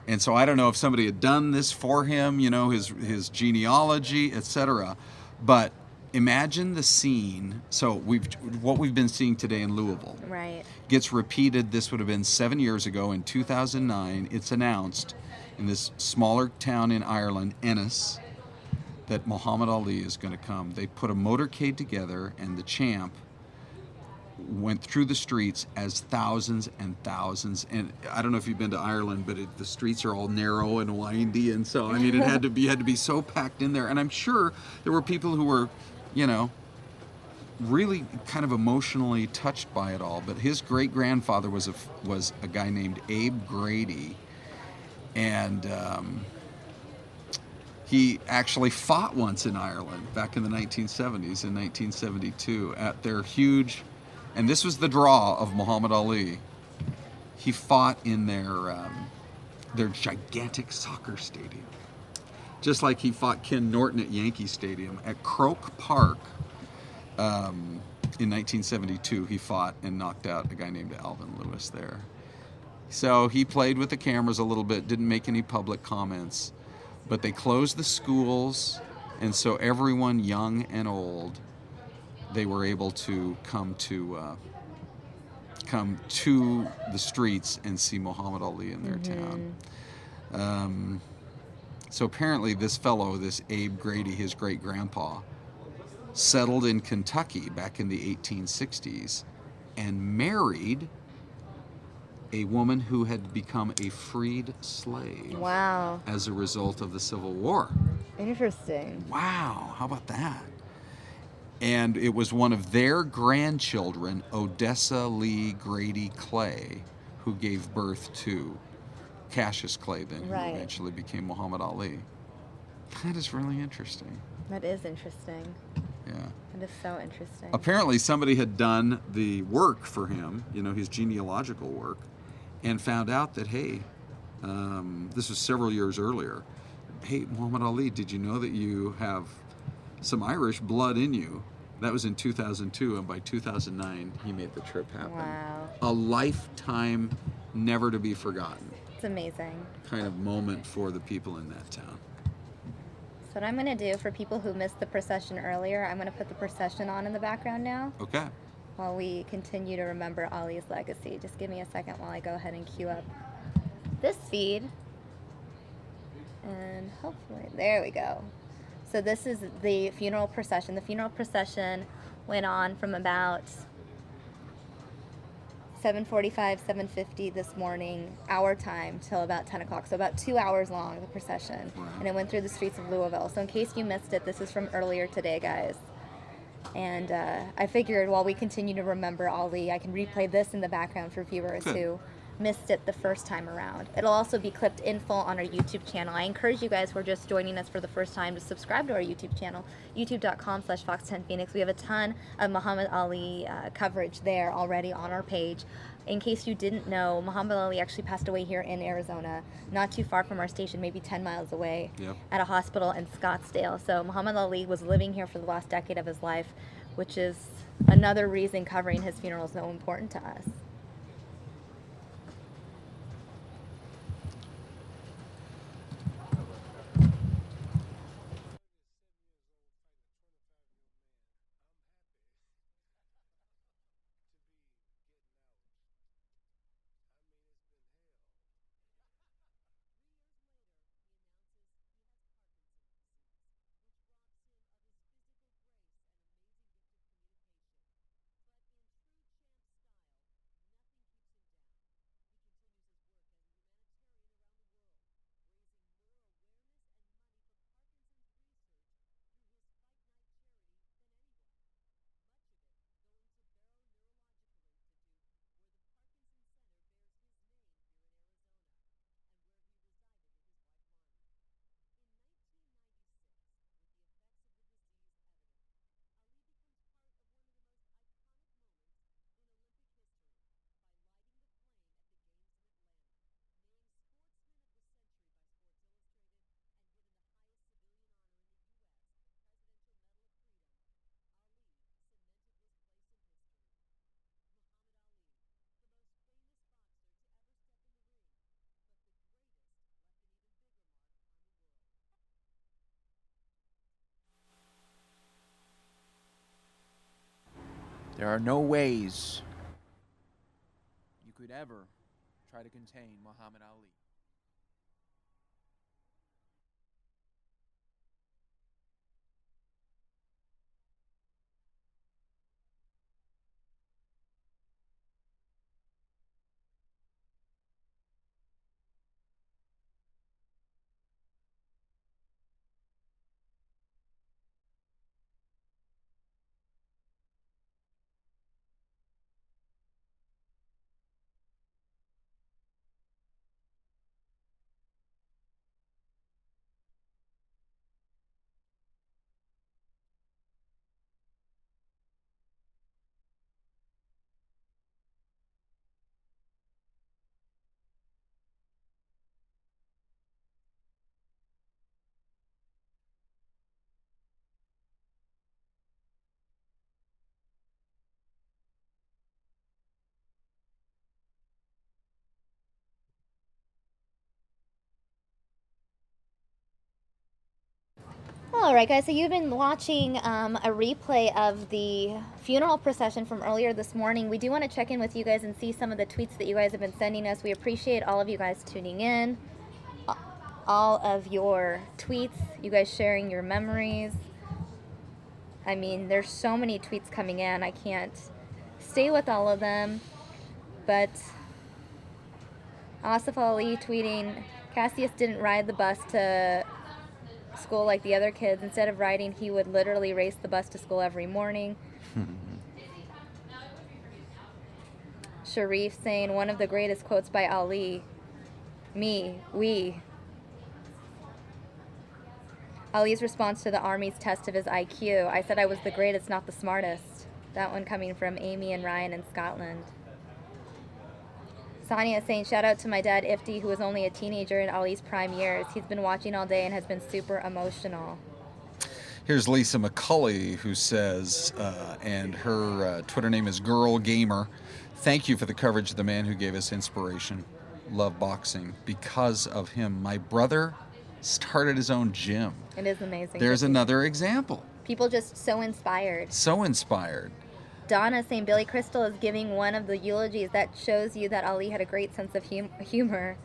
And so I don't know if somebody had done this for him, his genealogy, etc. But imagine the scene. So what we've been seeing today in Louisville, right, gets repeated. This would have been 7 years ago in 2009. It's announced in this smaller town in Ireland, Ennis, that Muhammad Ali is going to come. They put a motorcade together, and the champ went through the streets as thousands and thousands. And I don't know if you've been to Ireland, but the streets are all narrow and windy, and so I mean it had to be so packed in there. And I'm sure there were people who were, really kind of emotionally touched by it all. But his great-grandfather was a guy named Abe Grady, and he actually fought once in Ireland back in the 1970s, in 1972, at their huge, and this was the draw of Muhammad Ali. He fought in their gigantic soccer stadium, just like he fought Ken Norton at Yankee Stadium. At Croke Park, in 1972, he fought and knocked out a guy named Alvin Lewis there. So he played with the cameras a little bit, didn't make any public comments, but they closed the schools, and so everyone, young and old, they were able to come to the streets and see Muhammad Ali in their town. So apparently this fellow, this Abe Grady, his great-grandpa, settled in Kentucky back in the 1860s and married a woman who had become a freed slave. Wow. As a result of the Civil War. Interesting. Wow, how about that? And it was one of their grandchildren, Odessa Lee Grady Clay, who gave birth to Cassius Clay, then, who eventually became Muhammad Ali. That is really interesting. That is interesting. Yeah. That is so interesting. Apparently somebody had done the work for him, his genealogical work, and found out that, hey, this was several years earlier, hey, Muhammad Ali, did you know that you have some Irish blood in you? That was in 2002, and by 2009, he made the trip happen. Wow. A lifetime, never to be forgotten It's amazing. kind of moment for the people in that town. So what I'm going to do for people who missed the procession earlier, I'm going to put the procession on in the background now Okay. while we continue to remember Ali's legacy. Just give me a second while I go ahead and queue up this feed. And hopefully, there we go. So this is the funeral procession. The funeral procession went on from about 7:45, 7:50 this morning, our time, till about 10 o'clock. So about 2 hours long, the procession. Wow. And it went through the streets of Louisville. So in case you missed it, this is from earlier today, guys. And I figured while we continue to remember Ali, I can replay this in the background for viewers Good. who missed it the first time around. It'll also be clipped in full on our YouTube channel. I encourage you guys who are just joining us for the first time to subscribe to our YouTube channel, youtube.com/Fox10Phoenix. We have a ton of Muhammad Ali coverage there already on our page. In case you didn't know, Muhammad Ali actually passed away here in Arizona, not too far from our station, maybe 10 miles away, Yep. at a hospital in Scottsdale. So Muhammad Ali was living here for the last decade of his life, which is another reason covering his funeral is so important to us. There are no ways you could ever try to contain Muhammad Ali. All right, guys, so you've been watching a replay of the funeral procession from earlier this morning. We do want to check in with you guys and see some of the tweets that you guys have been sending us. We appreciate all of you guys tuning in, all of your tweets, you guys sharing your memories. I mean, there's so many tweets coming in. I can't stay with all of them, but Asif Ali tweeting, Cassius didn't ride the bus to school like the other kids. Instead of riding, he would literally race the bus to school every morning. Sharif saying, one of the greatest quotes by Ali, we. Ali's response to the Army's test of his IQ, I said I was the greatest, not the smartest. That one coming from Amy and Ryan in Scotland. Sonia is saying, shout out to my dad, Ifti, who was only a teenager in Ali's prime years. He's been watching all day and has been super emotional. Here's Lisa McCulley, who says, and her Twitter name is Girl Gamer. Thank you for the coverage of the man who gave us inspiration. Love boxing. Because of him, my brother started his own gym. It is amazing. There's another example. People just so inspired. So inspired. Donna saying Billy Crystal is giving one of the eulogies. That shows you that Ali had a great sense of humor.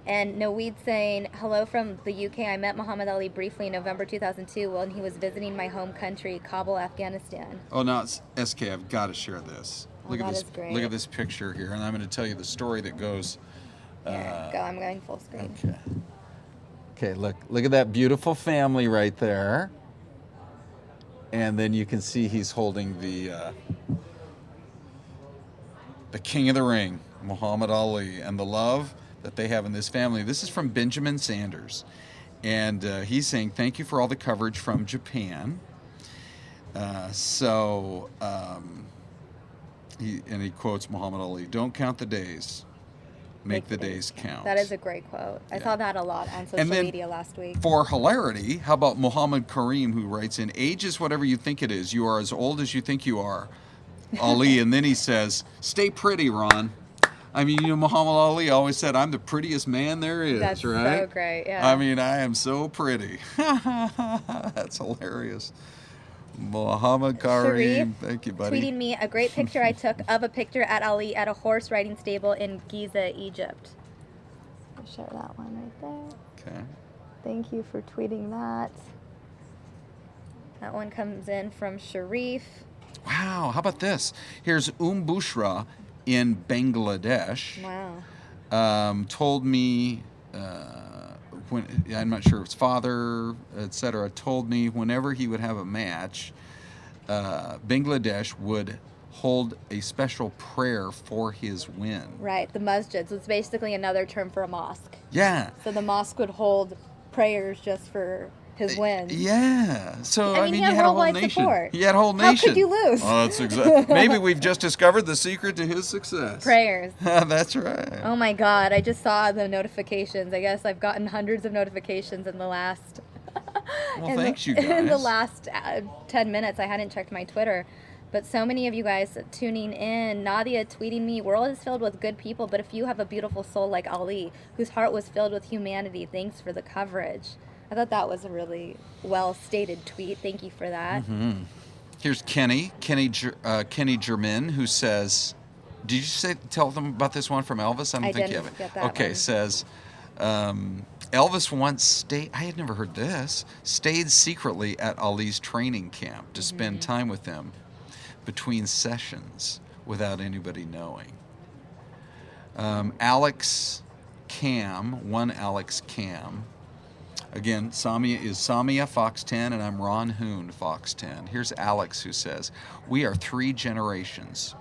And Noweed saying, hello from the UK. I met Muhammad Ali briefly in November 2002 when he was visiting my home country, Kabul, Afghanistan. Oh, now it's SK. I've got to share this. Oh, Look at that this. is great. Look at this picture here, and I'm going to tell you the story that goes. Here, go. I'm going full screen. Okay. Okay, look at that beautiful family right there. And then you can see he's holding the King of the Ring, Muhammad Ali, and the love that they have in this family. This is from Benjamin Sanders. And he's saying, thank you for all the coverage from Japan. He quotes Muhammad Ali, don't count the days, make the days count. That is a great quote. I saw that a lot on social media last week. For hilarity, how about Muhammad Kareem, who writes in, age is whatever you think it is. You are as old as you think you are, Ali. And then he says, stay pretty, Ron. I mean, Muhammad Ali always said, I'm the prettiest man there is, That's right? so great, yeah. I mean, I am so pretty. That's hilarious. Muhammad Kareem, thank you, buddy. Tweeting me a great picture I took of a picture at Ali at a horse riding stable in Giza, Egypt. I'll share that one right there. Okay. Thank you for tweeting that. That one comes in from Sharif. Wow, how about this? Here's Bushra in Bangladesh. Wow. Told me, when I'm not sure if it's father, etc., told me whenever he would have a match, Bangladesh would hold a special prayer for his win. Right, the masjid. So it's basically another term for a mosque. Yeah. So the mosque would hold prayers just for his wins. Yeah. So I mean, you he had had a whole worldwide nation. support. You had a whole How nation. could you lose? Oh, that's exactly. Maybe we've just discovered the secret to his success. Prayers. That's right. Oh my God, I just saw the notifications. I guess I've gotten hundreds of notifications in the last... Well, thanks, you In the guys. last 10 minutes. I hadn't checked my Twitter. But so many of you guys tuning in. Nadia tweeting me, world is filled with good people, but if you have a beautiful soul like Ali, whose heart was filled with humanity, thanks for the coverage. I thought that was a really well-stated tweet. Thank you for that. Mm-hmm. Here's Kenny German, who says, did you tell them about this one from Elvis? I don't think you have it. Get that Okay, one. says, Elvis once stayed, I had never heard this, stayed secretly at Ali's training camp to spend time with him between sessions without anybody knowing. Alex Cam, one Alex Cam. Again, Samia is Samia, Fox 10, and I'm Ron Hoon, Fox 10. Here's Alex, who says, we are 3 generations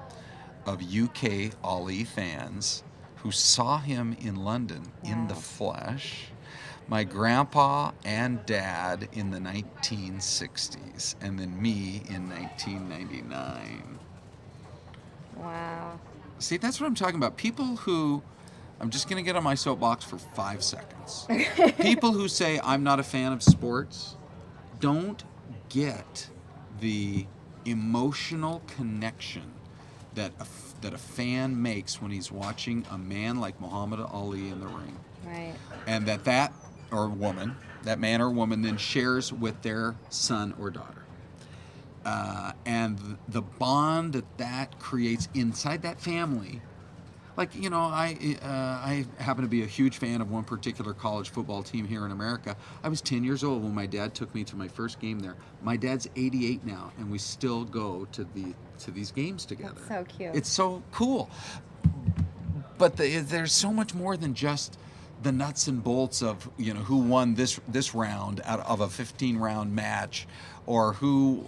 of UK Ali fans who saw him in London in the flesh. My grandpa and dad in the 1960s, and then me in 1999. Wow. See, that's what I'm talking about. People who, I'm just going to get on my soapbox for 5 seconds. People who say, I'm not a fan of sports, don't get the emotional connection that a fan makes when he's watching a man like Muhammad Ali in the ring. Right. And that or woman, that man or woman then shares with their son or daughter. And the bond that creates inside that family. Like, I happen to be a huge fan of one particular college football team here in America. I was 10 years old when my dad took me to my first game there. My dad's 88 now, and we still go to these games together. That's so cute. It's so cool. But there's so much more than just the nuts and bolts of who won this round out of a 15-round match, or who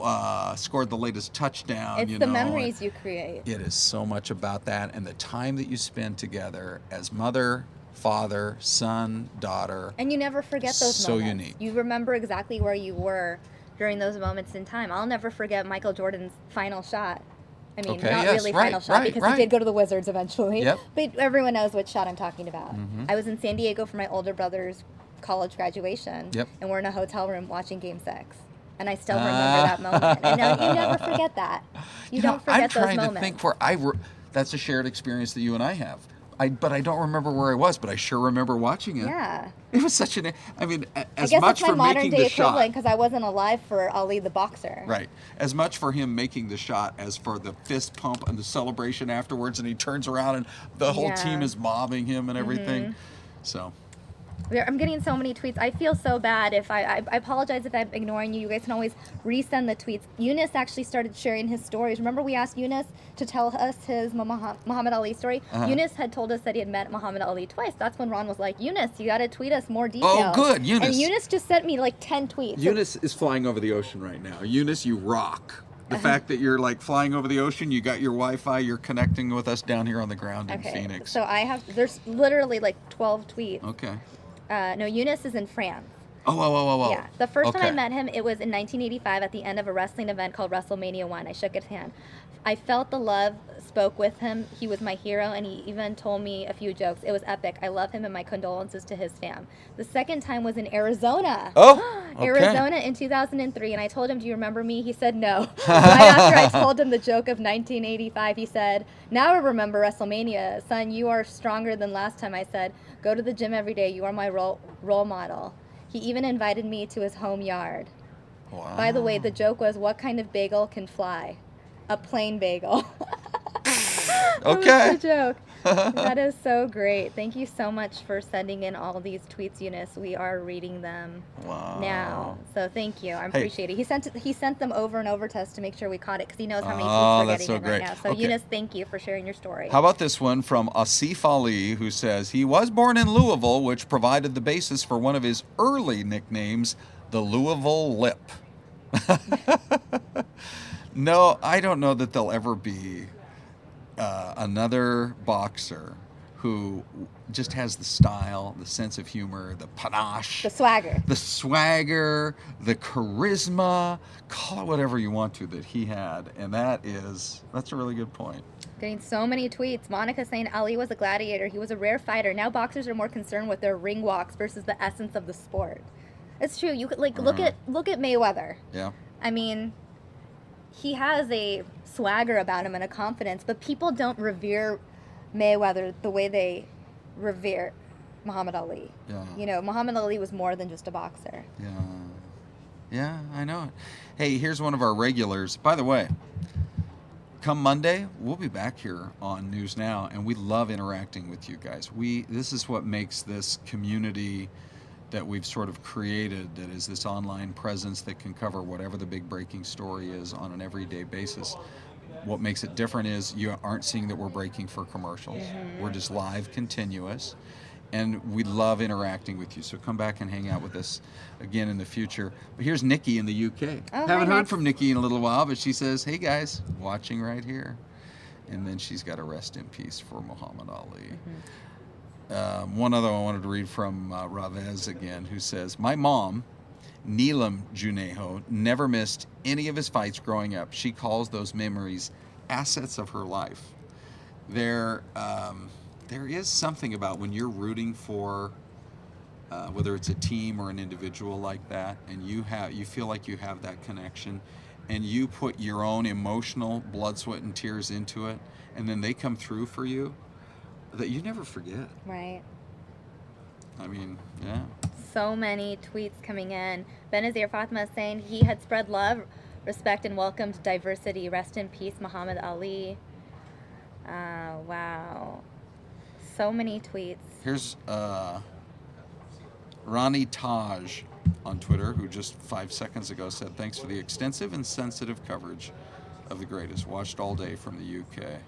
scored the latest touchdown. It's the memories you create. It is so much about that, and the time that you spend together as mother, father, son, daughter. And you never forget those So moments. unique. You remember exactly where you were during those moments in time. I'll never forget Michael Jordan's final shot I mean, Okay, not yes, really right, final shot right, because right. he did go to the Wizards eventually. Yep. But everyone knows what shot I'm talking about. Mhm. I was in San Diego for my older brother's college graduation. Yep. And we're in a hotel room watching Game 6. And I still remember that moment. And you never forget that. You don't I'm forget those trying moments. to think where that's a shared experience that you and I have. But I don't remember where I was, but I sure remember watching it. Yeah. It was such an, I mean, I as guess much it's my for modern making day the shot. equivalent because I wasn't alive for Ali the boxer. Right. As much for him making the shot as for the fist pump and the celebration afterwards, and he turns around and the whole Yeah. team is mobbing him and everything. So, I'm getting so many tweets. I feel so bad if I apologize if I'm ignoring you. You guys can always resend the tweets. Eunice actually started sharing his stories. Remember we asked Eunice to tell us his Muhammad Ali story? Uh-huh. Eunice had told us that he had met Muhammad Ali twice. That's when Ron was like, Eunice, you got to tweet us more details. oh, good, Eunice. And Eunice just sent me like 10 tweets. Eunice is flying over the ocean right now. Eunice, you rock. The fact that you're like flying over the ocean, you got your Wi-Fi, you're connecting with us down here on the ground in Okay, Phoenix. so there's literally like 12 tweets. Okay. No, Eunice is in France. Oh. Yeah. The first time I Okay. met him, it was in 1985 at the end of a wrestling event called WrestleMania 1. I shook his hand. I felt the love, spoke with him. He was my hero, and he even told me a few jokes. It was epic. I love him, and my condolences to his fam. The second time was in Arizona. Oh, okay. Arizona in 2003, and I told him, do you remember me? He said no. Right after I told him the joke of 1985, he said, now I remember WrestleMania. Son, you are stronger than last time. I said, go to the gym every day. You are my role model. He even invited me to his home yard. Wow. By the way, the joke was, what kind of bagel can fly? A plain bagel. That Okay. was the joke. That is so great. Thank you so much for sending in all these tweets, Eunice. We are reading them Wow. now. So thank you. I Hey. appreciate it. He sent them over and over to us to make sure we caught it because he knows how many Oh, tweets we're that's getting so in great. right now. So Okay. Eunice, thank you for sharing your story. How about this one from Asif Ali, who says he was born in Louisville, which provided the basis for one of his early nicknames, the Louisville Lip. No, I don't know that there'll ever be another boxer who just has the style, the sense of humor, the panache, The swagger. the swagger, the charisma, call it whatever you want to, that he had. And that's a really good point. Getting so many tweets. Monica saying Ali was a gladiator. He was a rare fighter. Now boxers are more concerned with their ring walks versus the essence of the sport. It's true. You could look at Mayweather. Yeah. I mean, he has a swagger about him and a confidence, but people don't revere Mayweather the way they revere Muhammad Ali. Yeah. You know, Muhammad Ali was more than just a boxer. Yeah, I know it. Hey, here's one of our regulars. By the way, come Monday, we'll be back here on News Now, and we love interacting with you guys. This is what makes this community that we've sort of created, that is this online presence that can cover whatever the big breaking story is on an everyday basis. What makes it different is you aren't seeing that we're breaking for commercials. We're just live, continuous, and we love interacting with you. So come back and hang out with us again in the future. But here's Nikki in the UK. Oh, Haven't hi, heard Nick. from Nikki in a little while, but she says, hey guys, watching right here. And then she's got a rest in peace for Muhammad Ali. One other I wanted to read from Ravez again, who says, my mom, Neelam Juneho, never missed any of his fights growing up. She calls those memories assets of her life. There is something about when you're rooting for, whether it's a team or an individual like that, and you feel like you have that connection, and you put your own emotional blood, sweat, and tears into it, and then they come through for you, that you never forget. Right. I mean, yeah. So many tweets coming in. Benazir Fatima is saying he had spread love, respect, and welcomed diversity. Rest in peace, Muhammad Ali. Wow. So many tweets. Here's Ronnie Taj on Twitter, who just 5 seconds ago said, thanks for the extensive and sensitive coverage of the greatest. Watched all day from the UK.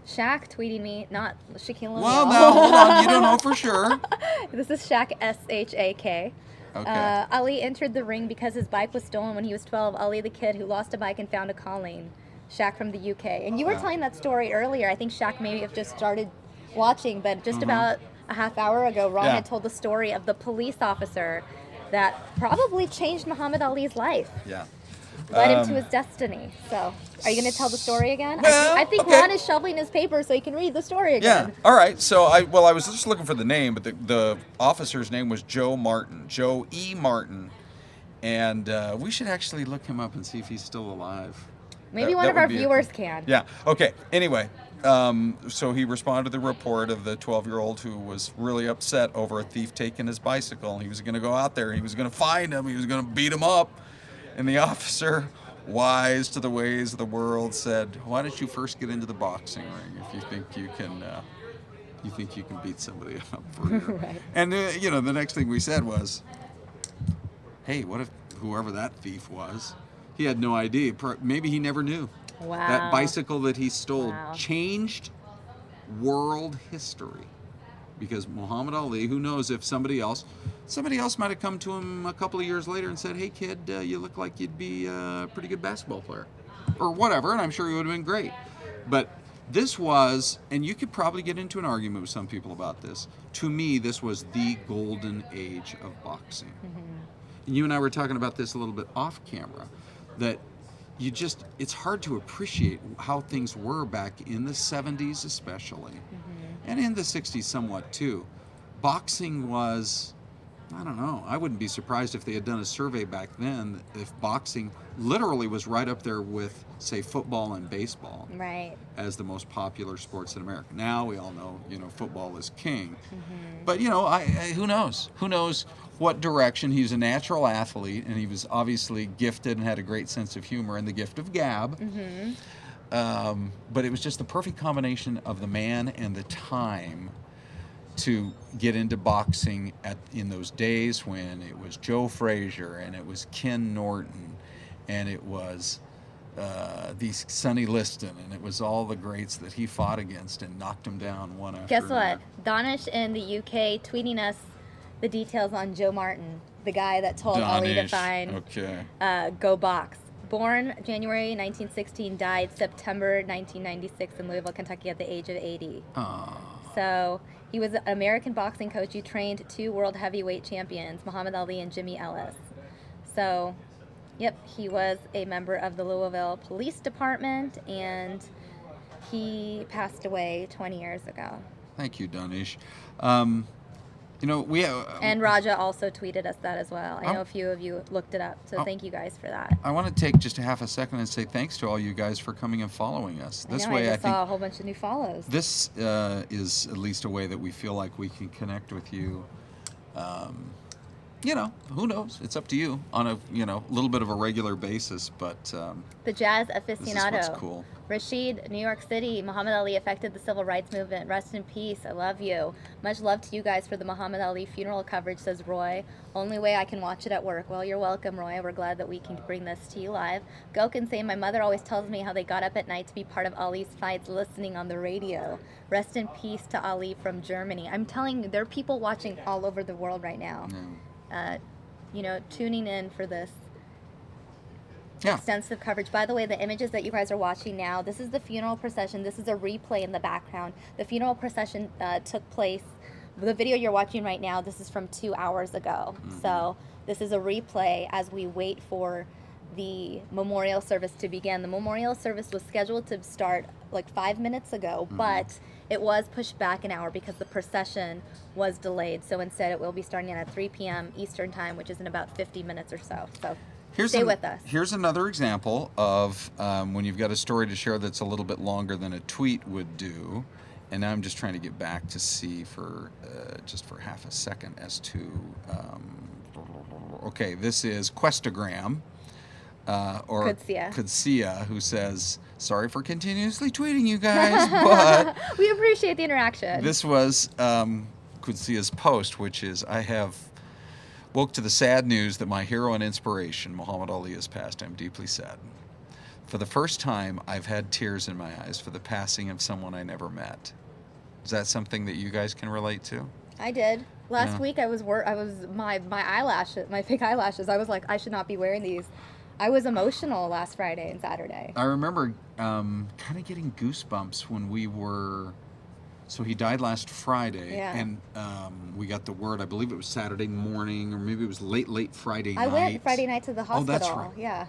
Shaq tweeting me, not Shaquille O'Neal. Well, now, hold on. You don't know for sure. This is Shaq, S-H-A-K. Okay. Ali entered the ring because his bike was stolen when he was 12. Ali, the kid who lost a bike and found a calling. Shaq from the UK. And you were telling that story earlier. I think Shaq maybe have just started watching, but just about a half hour ago, Ron had told the story of the police officer that probably changed Muhammad Ali's life. Yeah. led him to his destiny. So, are you going to tell the story again? Well, I think okay. Ron is shoveling his paper so he can read the story Yeah. again. All right. So I was just looking for the name, but the officer's name was Joe Martin, Joe E. Martin, and We should actually look him up and see if he's still alive. Maybe That- one that of would our be a viewers cool- can. Yeah. Okay. Anyway, so he responded to the report of the 12-year-old who was really upset over a thief taking his bicycle. He was going to go out there. He was going to find him. He was going to beat him up. And the officer, wise to the ways of the world, said, "Why don't you first get into the boxing ring if you think you can?" You think you can beat somebody up for you. Right. And the next thing we said was, "Hey, what if whoever that thief was, he had no idea. Maybe he never knew. Wow. That bicycle that he stole Wow. changed world history." Because Muhammad Ali, who knows if somebody else might have come to him a couple of years later and said, "Hey kid, you look like you'd be a pretty good basketball player," or whatever, and I'm sure he would have been great. But this was, and you could probably get into an argument with some people about this. To me, this was the golden age of boxing. And you and I were talking about this a little bit off camera, that it's hard to appreciate how things were back in the 70s especially, and in the 60s somewhat too. Boxing was, I don't know, I wouldn't be surprised if they had done a survey back then if boxing literally was right up there with, say, football and baseball Right. as the most popular sports in America. Now we all know, football is king. Mm-hmm. But, who knows? Who knows what direction? He's a natural athlete, and he was obviously gifted and had a great sense of humor and the gift of gab. But it was just the perfect combination of the man and the time to get into boxing in those days when it was Joe Frazier and it was Ken Norton and it was Sonny Liston, and it was all the greats that he fought against and knocked him down one after Guess another. what? Donish in the UK tweeting us the details on Joe Martin, the guy that told Ali to Donish, find okay. Go Box. Born January 1916, died September 1996 in Louisville, Kentucky at the age of 80. So he was an American boxing coach who trained 2 world heavyweight champions, Muhammad Ali and Jimmy Ellis. So, yep, he was a member of the Louisville Police Department, and he passed away 20 years ago. Thank you, Donish. We And Raja also tweeted us that as well. I know a few of you looked it up, so thank you guys for that. I want to take just a half a second and say thanks to all you guys for coming and following us. This way, I just think saw a whole bunch of new follows. this is at least a way that we feel like we can connect with you. Who knows? It's up to you on a little bit of a regular basis, but The jazz this is aficionado. what's cool. Rashid, New York City. Muhammad Ali affected the civil rights movement. Rest in peace. I love you. Much love to you guys for the Muhammad Ali funeral coverage, says Roy. Only way I can watch it at work. Well, you're welcome, Roy. We're glad that we can bring this to you live. Gokin saying, my mother always tells me how they got up at night to be part of Ali's fights listening on the radio. Rest in peace to Ali from Germany. I'm telling you, there are people watching all over the world right now. Tuning in for this extensive coverage. By the way, the images that you guys are watching now, this is the funeral procession. This is a replay in the background. The funeral procession took place. The video you're watching right now, this is from 2 hours ago. So this is a replay as we wait for the memorial service to begin. The memorial service was scheduled to start like 5 minutes ago, but it was pushed back an hour because the procession was delayed. So instead it will be starting at 3 p.m. Eastern time, which is in about 50 minutes or so. So stay with us. Here's another example of when you've got a story to share that's a little bit longer than a tweet would do. And now I'm just trying to get back to see for half a second as to, okay, this is Questagram. Or Kudsia, who says, sorry for continuously tweeting you guys, but we appreciate the interaction. This was Kudsia's post, which is, I have woke to the sad news that my hero and inspiration, Muhammad Ali, has passed. I'm deeply saddened. For the first time, I've had tears in my eyes for the passing of someone I never met. Is that something that you guys can relate to? I did. Last week I was my eyelashes, my fake eyelashes. I was like, I should not be wearing these. I was emotional last Friday and Saturday. I remember kind of getting goosebumps when we were. So he died last Friday, and we got the word. I believe it was Saturday morning, or maybe it was late Friday night. I went Friday night to the hospital. Oh, that's right. Yeah.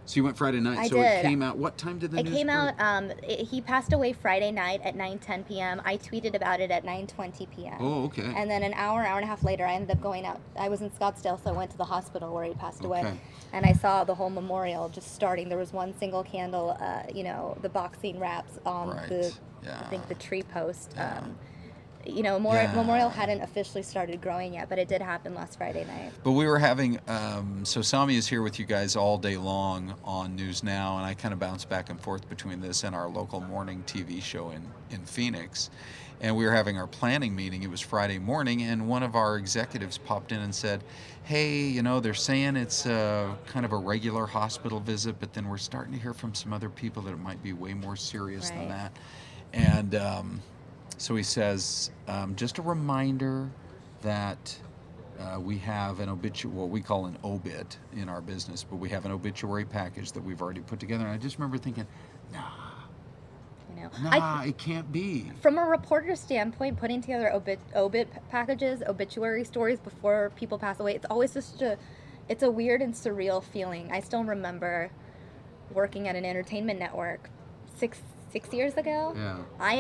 So you went Friday night. I so did. It came out. What time did the It news came break? out, he passed away Friday night at 9:10 p.m. I tweeted about it at 9:20 p.m. Oh, okay. And then an hour and a half later, I ended up going out. I was in Scottsdale, so I went to the hospital where he passed away. Okay. And I saw the whole memorial just starting. There was one single candle, the boxing wraps on Right. the, Yeah. I think the tree post. Yeah. Memorial Yeah. hadn't officially started growing yet, but it did happen last Friday night. But we were having, so Sami is here with you guys all day long on News Now, and I kind of bounce back and forth between this and our local morning TV show in Phoenix. And we were having our planning meeting. It was Friday morning, and one of our executives popped in and said, hey, they're saying it's kind of a regular hospital visit, but then we're starting to hear from some other people that it might be way more serious than Right. that. And so he says, just a reminder that we have an what we call an obit in our business, but we have an obituary package that we've already put together. And I just remember thinking, it can't be. From a reporter standpoint, putting together obit packages, obituary stories before people pass away, it's always just it's a weird and surreal feeling. I still remember working at an entertainment network six years ago. Yeah. I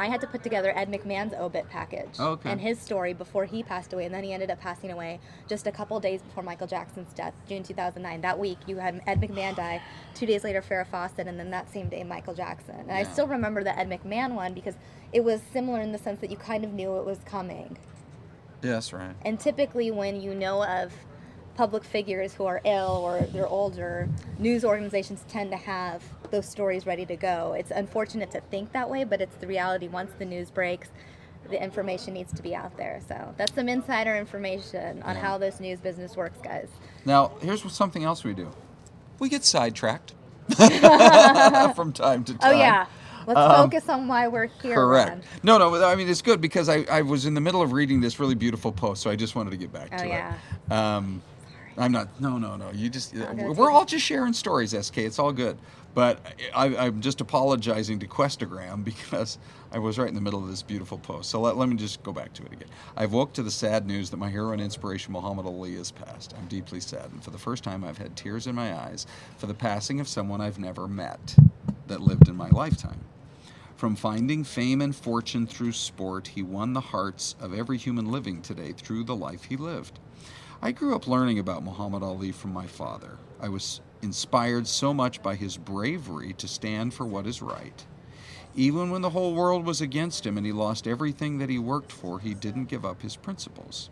had to put together Ed McMahon's obit package and his story before he passed away, and then he ended up passing away just a couple days before Michael Jackson's death, June 2009. That week, you had Ed McMahon die, 2 days later Farrah Fawcett, and then that same day Michael Jackson. And I still remember the Ed McMahon one because it was similar in the sense that you kind of knew it was coming. Yes, right. And typically when you know of public figures who are ill or they're older, news organizations tend to have those stories ready to go. It's unfortunate to think that way, but it's the reality. Once the news breaks, the information needs to be out there. So that's some insider information on how this news business works, guys. Now, here's something else we do. We get sidetracked from time to time. Oh, yeah. Let's focus on why we're here. Correct. Ron. No, I mean, it's good because I was in the middle of reading this really beautiful post, so I just wanted to get back to it. I'm not. No. You just. We're all just sharing stories, SK. It's all good. But I'm just apologizing to Questagram because I was right in the middle of this beautiful post. So let me just go back to it again. I've woke to the sad news that my hero and inspiration, Muhammad Ali, has passed. I'm deeply saddened. For the first time, I've had tears in my eyes for the passing of someone I've never met that lived in my lifetime. From finding fame and fortune through sport, he won the hearts of every human living today through the life he lived. I grew up learning about Muhammad Ali from my father. I was inspired so much by his bravery to stand for what is right. Even when the whole world was against him and he lost everything that he worked for, he didn't give up his principles.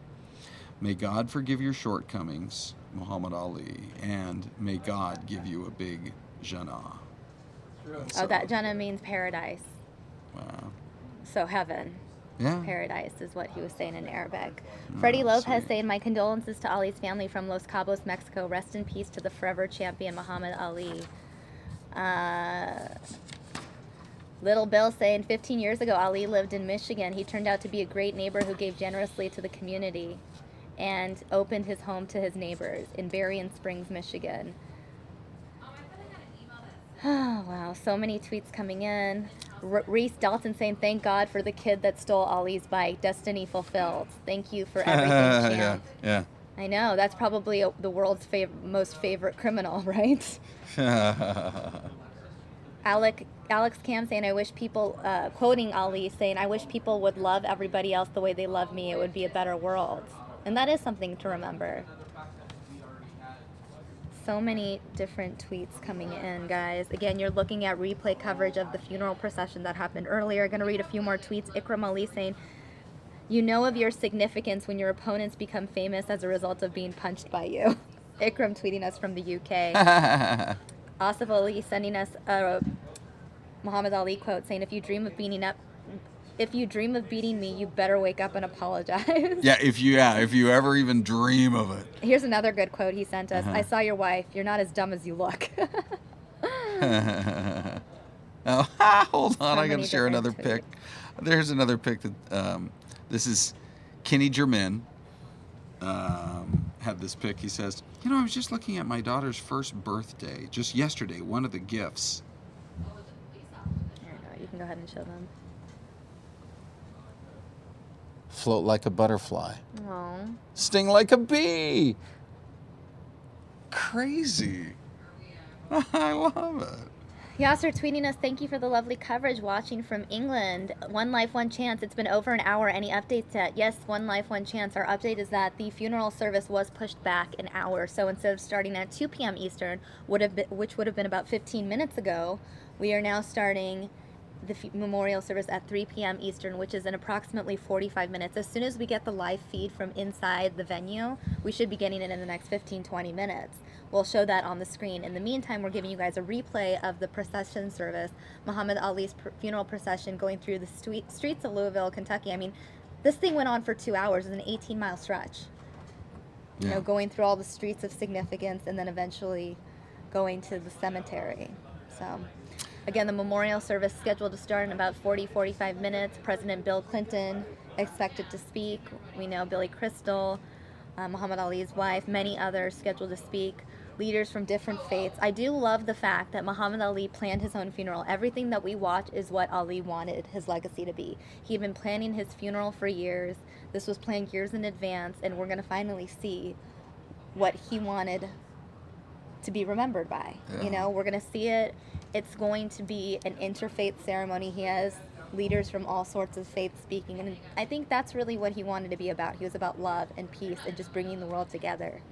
May God forgive your shortcomings, Muhammad Ali, and may God give you a big Jannah. That Jannah means paradise. Wow. So heaven. Yeah. Paradise is what he was saying in Arabic. Freddie Lopez sweet. saying, my condolences to Ali's family from Los Cabos, Mexico. Rest in peace to the forever champion Muhammad Ali. Little Bill saying, 15 years ago, Ali lived in Michigan. He turned out to be a great neighbor who gave generously to the community and opened his home to his neighbors in Berrien Springs, Michigan. Oh, wow. So many tweets coming in. Reese Dalton saying, thank God for the kid that stole Ali's bike. Destiny fulfilled. Thank you for everything, champ. Yeah. I know. That's probably the world's most favorite criminal, right? Alex Cam saying, I wish people, quoting Ali, saying, I wish people would love everybody else the way they love me. It would be a better world. And that is something to remember. So many different tweets coming in, guys. Again, you're looking at replay coverage of the funeral procession that happened earlier. Going to read a few more tweets. Ikram Ali saying, you know of your significance when your opponents become famous as a result of being punched by you. Ikram tweeting us from the UK. Asif Ali sending us a Muhammad Ali quote saying, if you dream of beating me, you better wake up and apologize. Yeah, if you ever even dream of it. Here's another good quote he sent us. I saw your wife. You're not as dumb as you look. Oh, hold on. I got to share another pic. There's another pic that this is Kenny Germain. Had this pic. He says, I was just looking at my daughter's first birthday just yesterday. One of the gifts. You can go ahead and show them. Float like a butterfly. Aww. Sting like a bee. Crazy. I love it. Yasser tweeting us, thank you for the lovely coverage, watching from England. One Life, One Chance. It's been over an hour. Any updates yet? Yes, One Life, One Chance. Our update is that the funeral service was pushed back an hour. So instead of starting at 2 p.m. Eastern, which would have been about 15 minutes ago, we are now starting the memorial service at 3 p.m. Eastern, which is in approximately 45 minutes. As soon as we get the live feed from inside the venue, we should be getting it in the next 15-20 minutes. We'll show that on the screen. In the meantime, we're giving you guys a replay of the procession service, Muhammad Ali's funeral procession going through the streets of Louisville, Kentucky. I mean, this thing went on for 2 hours. It's an 18-mile stretch. Yeah. You know, going through all the streets of significance and then eventually going to the cemetery. So, again, the memorial service scheduled to start in about 40-45 minutes. President Bill Clinton expected to speak. We know Billy Crystal, Muhammad Ali's wife, many others scheduled to speak. Leaders from different faiths. I do love the fact that Muhammad Ali planned his own funeral. Everything that we watch is what Ali wanted his legacy to be. He had been planning his funeral for years. This was planned years in advance, and we're going to finally see what he wanted to be remembered by. Yeah. You know, we're going to see it. It's going to be an interfaith ceremony. He has leaders from all sorts of faiths speaking, and I think that's really what he wanted to be about. He was about love and peace and just bringing the world together.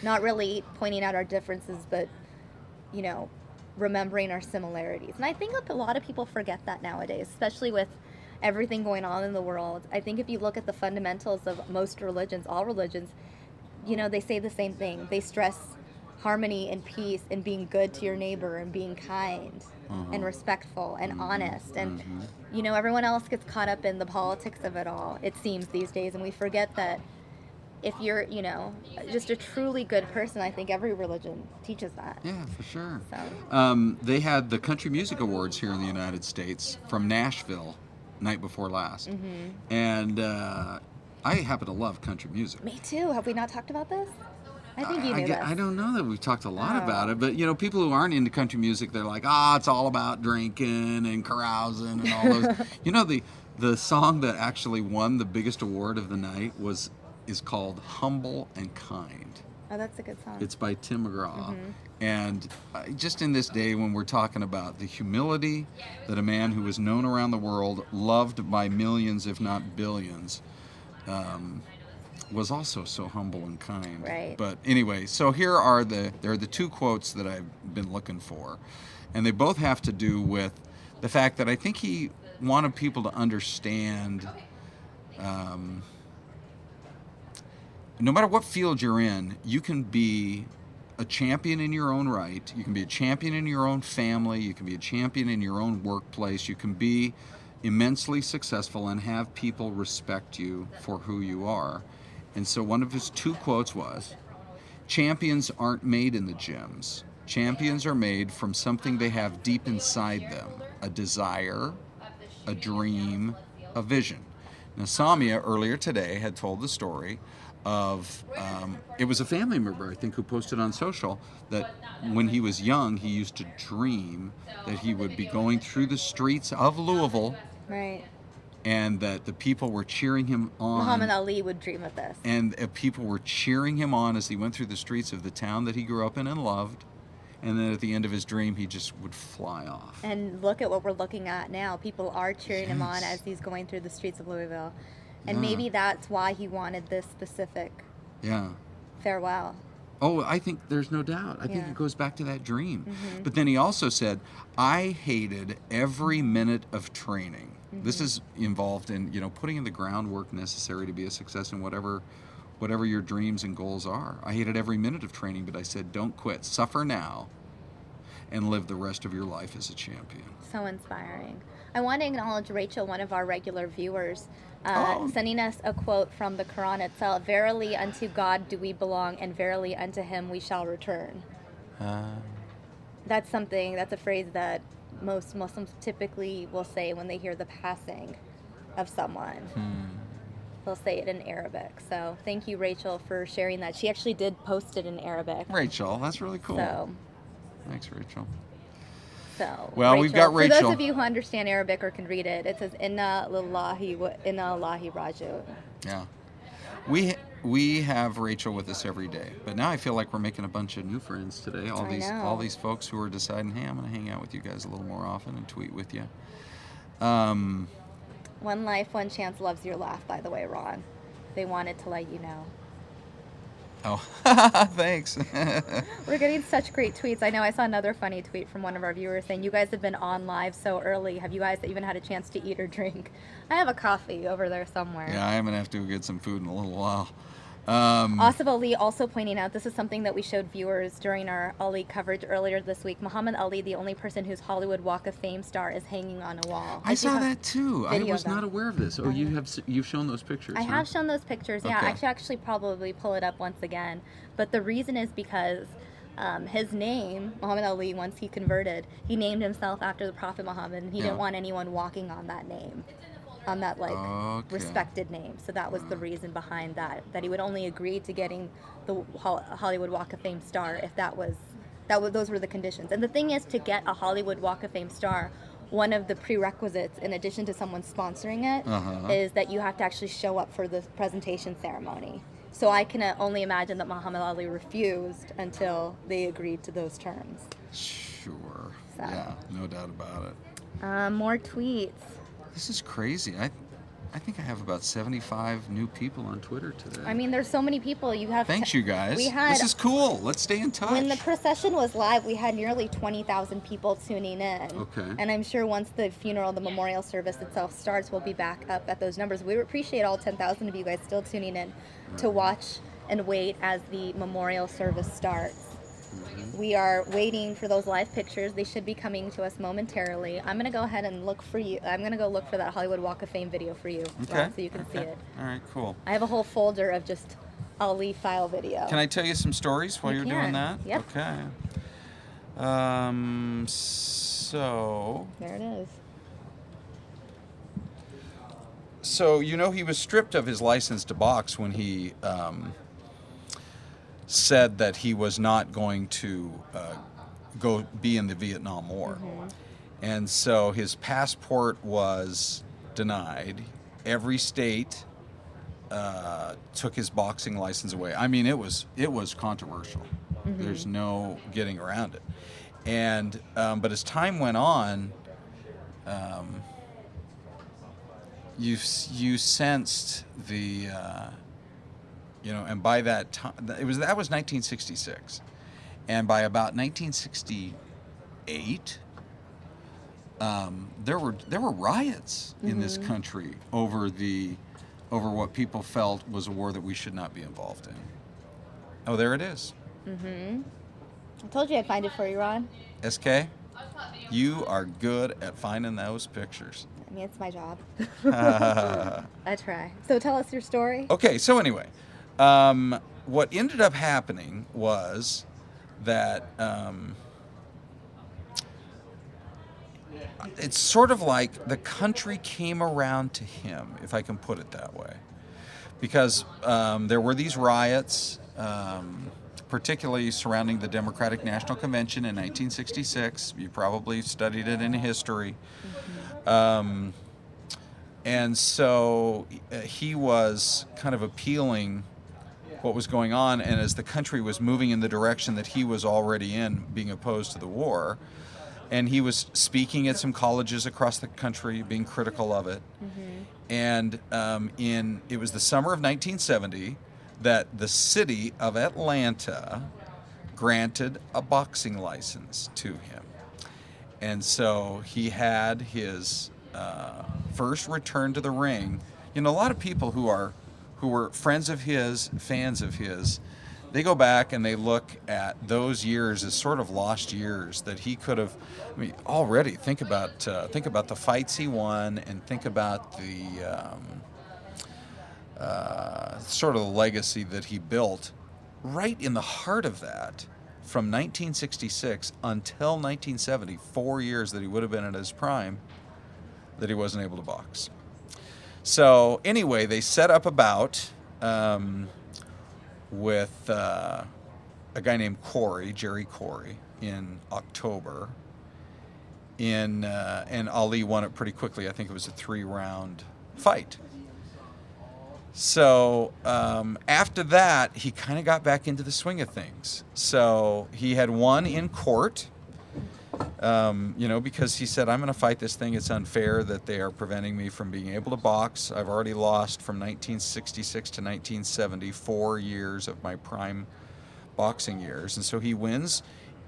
Not really pointing out our differences, but, you know, remembering our similarities. And I think a lot of people forget that nowadays, especially with everything going on in the world. I think if you look at the fundamentals of most religions, all religions, you know, they say the same thing. They stress harmony and peace and being good to your neighbor and being kind and respectful and honest. And, you know, everyone else gets caught up in the politics of it all, it seems, these days. And we forget that if you're, you know, just a truly good person, I think every religion teaches that. Yeah, for sure. So. They had the Country Music Awards here in the United States from Nashville night before last. And I happen to love country music. Me too. Have we not talked about this? I think you knew this. I don't know that we've talked a lot about it, but, you know, people who aren't into country music, they're like, it's all about drinking and carousing and all those. You know, the song that actually won the biggest award of the night is called Humble and Kind. Oh, that's a good song. It's by Tim McGraw. And just in this day when we're talking about the humility that a man who was known around the world, loved by millions, if not billions, was also so humble and kind. Right. But anyway, so there are the two quotes that I've been looking for. And they both have to do with the fact that I think he wanted people to understand no matter what field you're in, you can be a champion in your own right. You can be a champion in your own family. You can be a champion in your own workplace. You can be immensely successful and have people respect you for who you are. And so one of his two quotes was, champions aren't made in the gyms. Champions are made from something they have deep inside them, a desire, a dream, a vision. Now, Samia earlier today had told the story of, it was a family member, I think, who posted on social that when he was young, he used to dream that he would be going through the streets of Louisville. Right. And that the people were cheering him on. Muhammad Ali would dream of this. And people were cheering him on as he went through the streets of the town that he grew up in and loved. And then at the end of his dream, he just would fly off. And look at what we're looking at now. People are cheering him on as he's going through the streets of Louisville. And maybe that's why he wanted this specific farewell. Oh, I think there's no doubt. I think it goes back to that dream. But then he also said, I hated every minute of training. This is involved in, you know, putting in the groundwork necessary to be a success in whatever your dreams and goals are. I hated every minute of training, but I said, don't quit. Suffer now and live the rest of your life as a champion. So inspiring. I want to acknowledge Rachel, one of our regular viewers, sending us a quote from the Quran itself. Verily unto God do we belong, and verily unto him we shall return. That's a phrase that most Muslims typically will say when they hear the passing of someone. They'll say it in Arabic. So thank you, Rachel, for sharing that. She actually did post it in Arabic. Rachel, that's really cool. So, thanks, Rachel. So, well, we've got Rachel. For those of you who understand Arabic or can read it, it says Inna lillahi wa inna Allahi raji'un. Yeah. we have Rachel with us every day, but now I feel like we're making a bunch of new friends today. All know. these folks who are deciding, hey, I'm going to hang out with you guys a little more often and tweet with you. One Life, One Chance loves your laugh, by the way, Ron. They wanted to let you know. Oh, thanks. We're getting such great tweets. I know I saw another funny tweet from one of our viewers saying, you guys have been on live so early. Have you guys even had a chance to eat or drink? I have a coffee over there somewhere. Yeah, I'm going to have to go get some food in a little while. Asif Ali also pointing out, this is something that we showed viewers during our Ali coverage earlier this week. Muhammad Ali, the only person whose Hollywood Walk of Fame star, is hanging on a wall. I saw that too. I video was of them. not aware of this. Oh, you've shown those pictures. I huh? have shown those pictures. Yeah, Okay. I should actually probably pull it up once again. But the reason is because his name, Muhammad Ali, once he converted, he named himself after the Prophet Muhammad, and he didn't want anyone walking on that name, on that respected name. So that was the reason behind that he would only agree to getting the Hollywood Walk of Fame star if those were the conditions. And the thing is, to get a Hollywood Walk of Fame star, one of the prerequisites, in addition to someone sponsoring it, is that you have to actually show up for the presentation ceremony. So I can only imagine that Muhammad Ali refused until they agreed to those terms. Sure. So. Yeah, no doubt about it. More tweets. This is crazy. I think I have about 75 new people on Twitter today. I mean, there's so many people. Thanks, you guys. We had, this is cool. Let's stay in touch. When the procession was live, we had nearly 20,000 people tuning in. Okay. And I'm sure once the funeral, the memorial service itself starts, we'll be back up at those numbers. We appreciate all 10,000 of you guys still tuning in to watch and wait as the memorial service starts. We are waiting for those live pictures. They should be coming to us momentarily. I'm going to go ahead and look for you. I'm going to go look for that Hollywood Walk of Fame video for you, Ron, so you can see it. All right, cool. I have a whole folder of just Ali file video. Can I tell you some stories while you're doing that? Yep. Okay. So... There it is. So, he was stripped of his license to box when he said that he was not going to go be in the Vietnam War. And so his passport was denied. Every state took his boxing license away. I mean, it was controversial. There's no getting around it. And but as time went on, you sensed the and by that time that was 1966, and by about 1968, there were riots in this country over what people felt was a war that we should not be involved in. Oh, there it is. I told you I'd find it for you, Ron. SK, you are good at finding those pictures. I mean, it's my job. I try. So tell us your story. Okay, so anyway, what ended up happening was that it's sort of like the country came around to him, if I can put it that way, because there were these riots, particularly surrounding the Democratic National Convention in 1966. You probably studied it in history. And so he was kind of appealing what was going on, and as the country was moving in the direction that he was already in, being opposed to the war, and he was speaking at some colleges across the country, being critical of it. And it was the summer of 1970 that the city of Atlanta granted a boxing license to him. And so he had his first return to the ring. A lot of people who were friends of his, fans of his, they go back and they look at those years as sort of lost years that he could have. I mean, already think about the fights he won, and think about the sort of the legacy that he built right in the heart of that. From 1966 until 1970, 4 years that he would have been at his prime, that he wasn't able to box. So anyway, they set up a bout with a guy named Jerry Corey, in October. And Ali won it pretty quickly. I think it was a 3-round fight. So after that, he kind of got back into the swing of things. So he had won in court, because he said, I'm going to fight this thing. It's unfair that they are preventing me from being able to box. I've already lost from 1966 to 1970, 4 years of my prime boxing years. And so he wins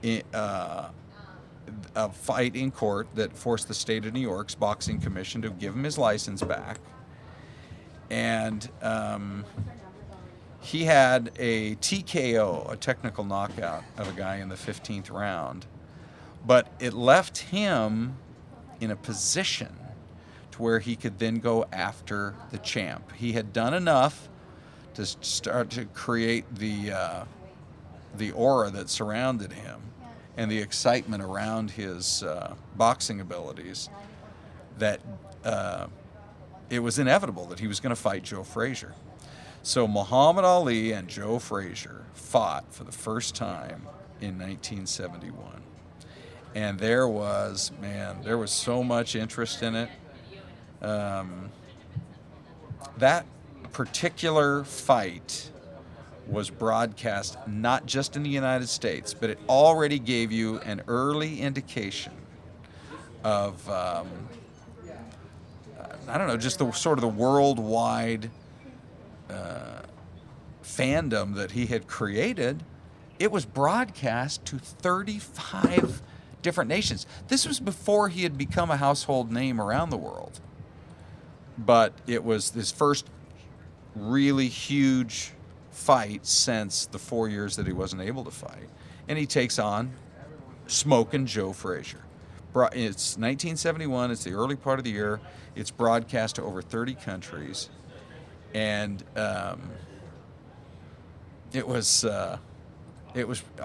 a fight in court that forced the state of New York's boxing commission to give him his license back. And he had a TKO, a technical knockout of a guy in the 15th round. But it left him in a position to where he could then go after the champ. He had done enough to start to create the aura that surrounded him and the excitement around his boxing abilities that it was inevitable that he was going to fight Joe Frazier. So Muhammad Ali and Joe Frazier fought for the first time in 1971. And there was so much interest in it. That particular fight was broadcast not just in the United States, but it already gave you an early indication of just the sort of the worldwide fandom that he had created. It was broadcast to 35 different nations. This was before he had become a household name around the world. But it was his first really huge fight since the 4 years that he wasn't able to fight. And he takes on Smokin' Joe Frazier. It's 1971. It's the early part of the year. It's broadcast to over 30 countries, and it was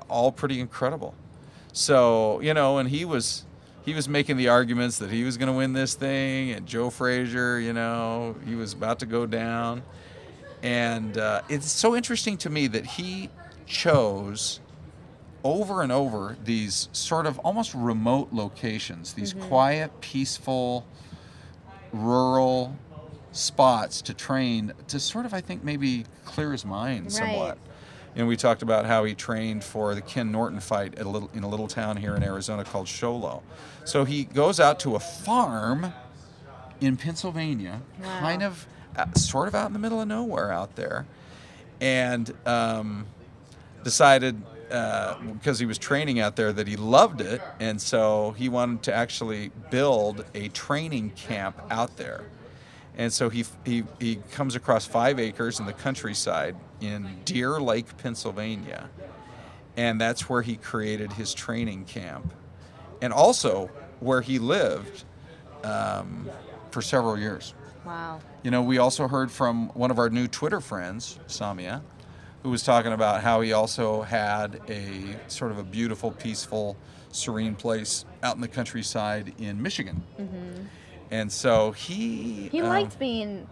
all pretty incredible. So and he was making the arguments that he was going to win this thing, and Joe Frazier, he was about to go down, and it's so interesting to me that he chose over and over these sort of almost remote locations, these quiet, peaceful, rural spots to train, to sort of, I think, maybe clear his mind somewhat. And we talked about how he trained for the Ken Norton fight in a little town here in Arizona called Sholo. So he goes out to a farm in Pennsylvania, kind of sort of out in the middle of nowhere out there, and decided, because he was training out there, that he loved it, and so he wanted to actually build a training camp out there. And so he comes across 5 acres in the countryside in Deer Lake, Pennsylvania, and that's where he created his training camp, and also where he lived for several years. Wow. We also heard from one of our new Twitter friends, Samia, who was talking about how he also had a sort of a beautiful, peaceful, serene place out in the countryside in Michigan. Mm-hmm. And so he liked being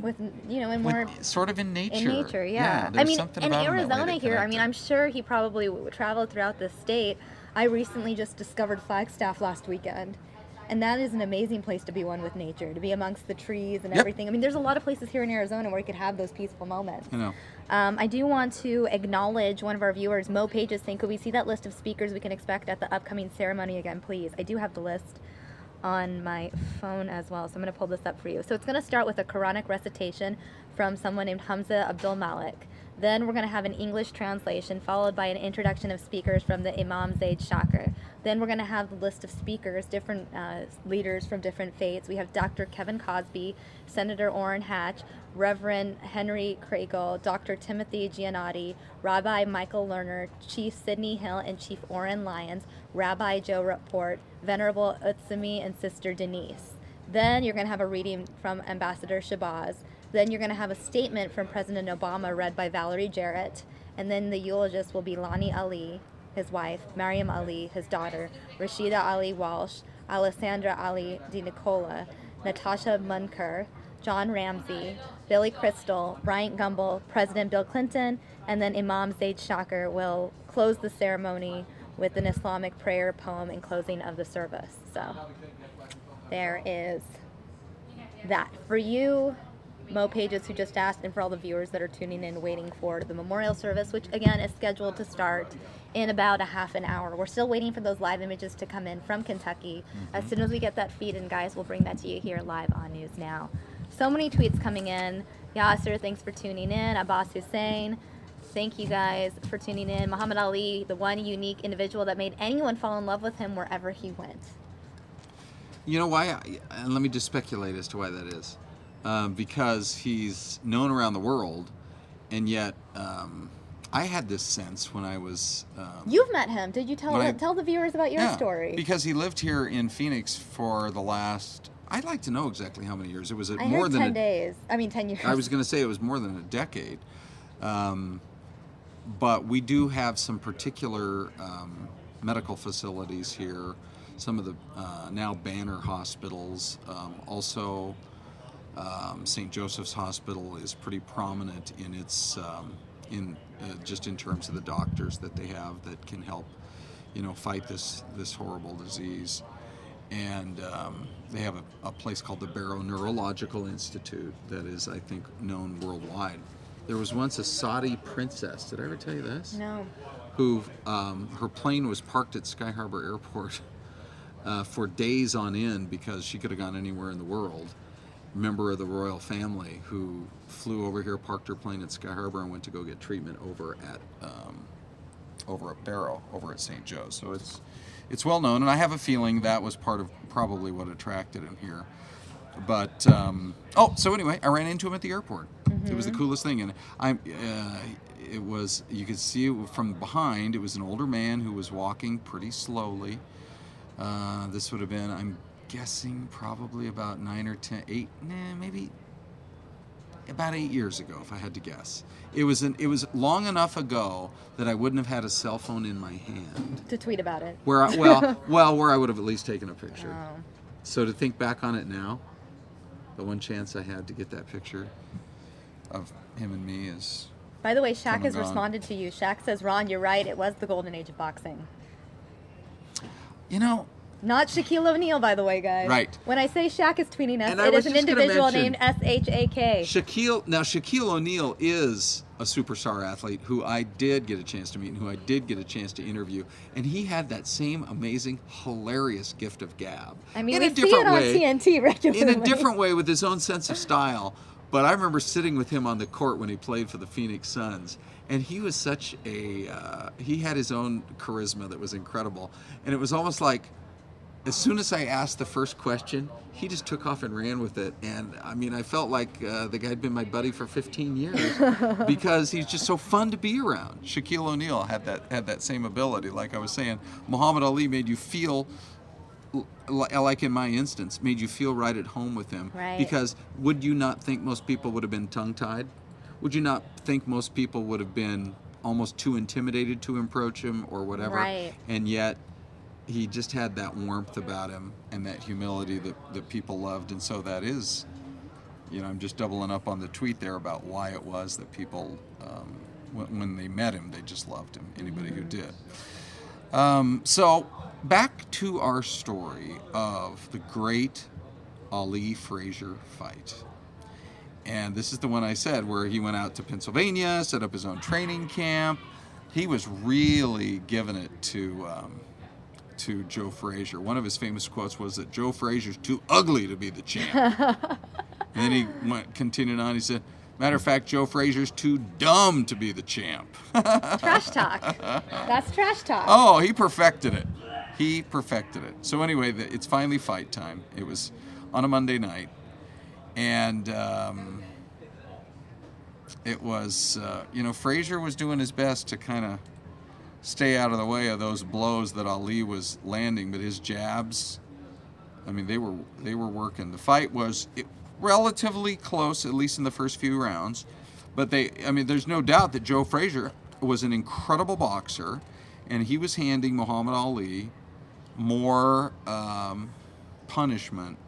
with, and more sort of in nature. In nature, yeah. I mean, in Arizona here, I'm sure he probably traveled throughout the state. I recently just discovered Flagstaff last weekend. And that is an amazing place to be one with nature, to be amongst the trees and everything. I mean, there's a lot of places here in Arizona where you could have those peaceful moments. I do want to acknowledge one of our viewers, Mo Pages, saying, could we see that list of speakers we can expect at the upcoming ceremony again, please? I do have the list on my phone as well, so I'm going to pull this up for you. So it's going to start with a Quranic recitation from someone named Hamza Abdul Malik. Then we're going to have an English translation, followed by an introduction of speakers from the Imam Zaid Shakir. Then we're going to have the list of speakers, different leaders from different faiths. We have Dr. Kevin Cosby, Senator Orrin Hatch, Reverend Henry Craigle, Dr. Timothy Gianotti, Rabbi Michael Lerner, Chief Sidney Hill, and Chief Orrin Lyons, Rabbi Joe Rapport, Venerable Utsumi, and Sister Denise. Then you're going to have a reading from Ambassador Shabazz. Then you're going to have a statement from President Obama read by Valerie Jarrett. And then the eulogists will be Lani Ali, his wife, Mariam Ali, his daughter, Rashida Ali Walsh, Alessandra Ali Di Nicola, Natasha Munker, John Ramsey, Billy Crystal, Bryant Gumbel, President Bill Clinton, and then Imam Zaid Shakir will close the ceremony with an Islamic prayer poem in closing of the service. So there is that. For you, Mo Pages, who just asked, and for all the viewers that are tuning in waiting for the memorial service, which again is scheduled to start in about a half an hour. We're still waiting for those live images to come in from Kentucky. As soon as we get that feed in, guys, we'll bring that to you here live on News Now. So many tweets coming in. Yasser, thanks for tuning in. Abbas Hussein, thank you guys for tuning in. Muhammad Ali, the one unique individual that made anyone fall in love with him wherever he went. You know why? And let me just speculate as to why that is. Because he's known around the world, and yet I had this sense when I was... You've met him. Did you tell the viewers about your story? Because he lived here in Phoenix for the last... I'd like to know exactly how many years. It was more heard than 10 days. I mean, 10 years. I was going to say it was more than a decade. But we do have some particular medical facilities here. Some of the now banner hospitals. Also, St. Joseph's Hospital is pretty prominent in its just in terms of the doctors that they have that can help, fight this horrible disease. And they have a place called the Barrow Neurological Institute that is, I think, known worldwide. There was once a Saudi princess. Did I ever tell you this? No. Who her plane was parked at Sky Harbor Airport for days on end because she could have gone anywhere in the world. Member of the royal family who flew over here, parked her plane at Sky Harbor, and went to go get treatment over at Barrow, over at St. Joe's. So it's well known, and I have a feeling that was part of probably what attracted him here. But so anyway, I ran into him at the airport. It was the coolest thing, and it was, you could see it from behind. It was an older man who was walking pretty slowly. This would have been, I'm guessing, probably about 9 or 10, 8, maybe about 8 years ago, if I had to guess. It was long enough ago that I wouldn't have had a cell phone in my hand To tweet about it. where I would have at least taken a picture. Oh. So to think back on it now, the one chance I had to get that picture of him and me is... By the way, Shaq Come has and gone. responded to you. Shaq says, Ron, you're right. It was the golden age of boxing. Not Shaquille O'Neal, by the way, guys. Right. When I say Shaq is tweeting us, And I it was is an just gonna individual mention- named SHAK. Shaquille O'Neal is a superstar athlete who I did get a chance to meet and who I did get a chance to interview. And he had that same amazing, hilarious gift of gab. I mean, in we a see different it on way, TNT regularly. in a different way with his own sense of style. But I remember sitting with him on the court when he played for the Phoenix Suns. And he was such he had his own charisma that was incredible. And it was almost like, as soon as I asked the first question, he just took off and ran with it. And I mean, I felt like the guy had been my buddy for 15 years because he's just so fun to be around. Shaquille O'Neal had that same ability. Like I was saying, Muhammad Ali made you feel, like in my instance, made you feel right at home with him. Right. Because would you not think most people would have been tongue-tied? Would you not think most people would have been almost too intimidated to approach him or whatever? Right. And yet, he just had that warmth about him and that humility that people loved. And so that is, I'm just doubling up on the tweet there about why it was that people, when they met him, they just loved him, anybody who did. So back to our story of the great Ali Frazier fight. And this is the one I said where he went out to Pennsylvania, set up his own training camp. He was really giving it to Joe Frazier. One of his famous quotes was that Joe Frazier's too ugly to be the champ. And then he continued on. He said, matter of fact, Joe Frazier's too dumb to be the champ. Trash talk. That's trash talk. Oh, he perfected it. So anyway, it's finally fight time. It was on a Monday night. And it was, Frazier was doing his best to kind of stay out of the way of those blows that Ali was landing, but his jabs, I mean, they were working. The fight was relatively close, at least in the first few rounds, but there's no doubt that Joe Frazier was an incredible boxer, and he was handing Muhammad Ali more punishment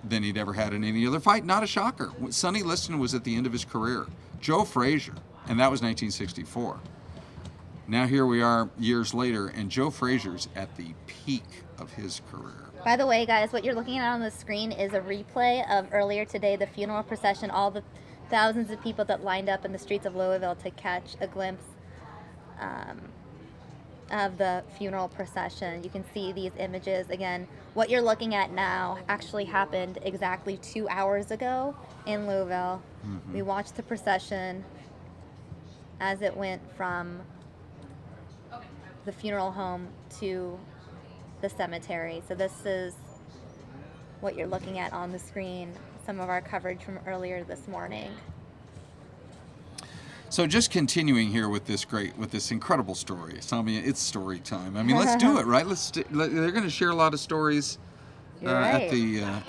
than he'd ever had in any other fight. Not a shocker. Sonny Liston was at the end of his career. Joe Frazier, and that was 1964. Now here we are years later, and Joe Frazier's at the peak of his career. By the way, guys, what you're looking at on the screen is a replay of earlier today, the funeral procession, all the thousands of people that lined up in the streets of Louisville to catch a glimpse of the funeral procession. You can see these images. Again, what you're looking at now actually happened exactly 2 hours ago in Louisville. Mm-hmm. We watched the procession as it went from the funeral home to the cemetery. So this is what you're looking at on the screen, some of our coverage from earlier this morning. So just continuing here with this incredible story. Sami, it's story time. I mean, let's do it, right? They're going to share a lot of stories Right.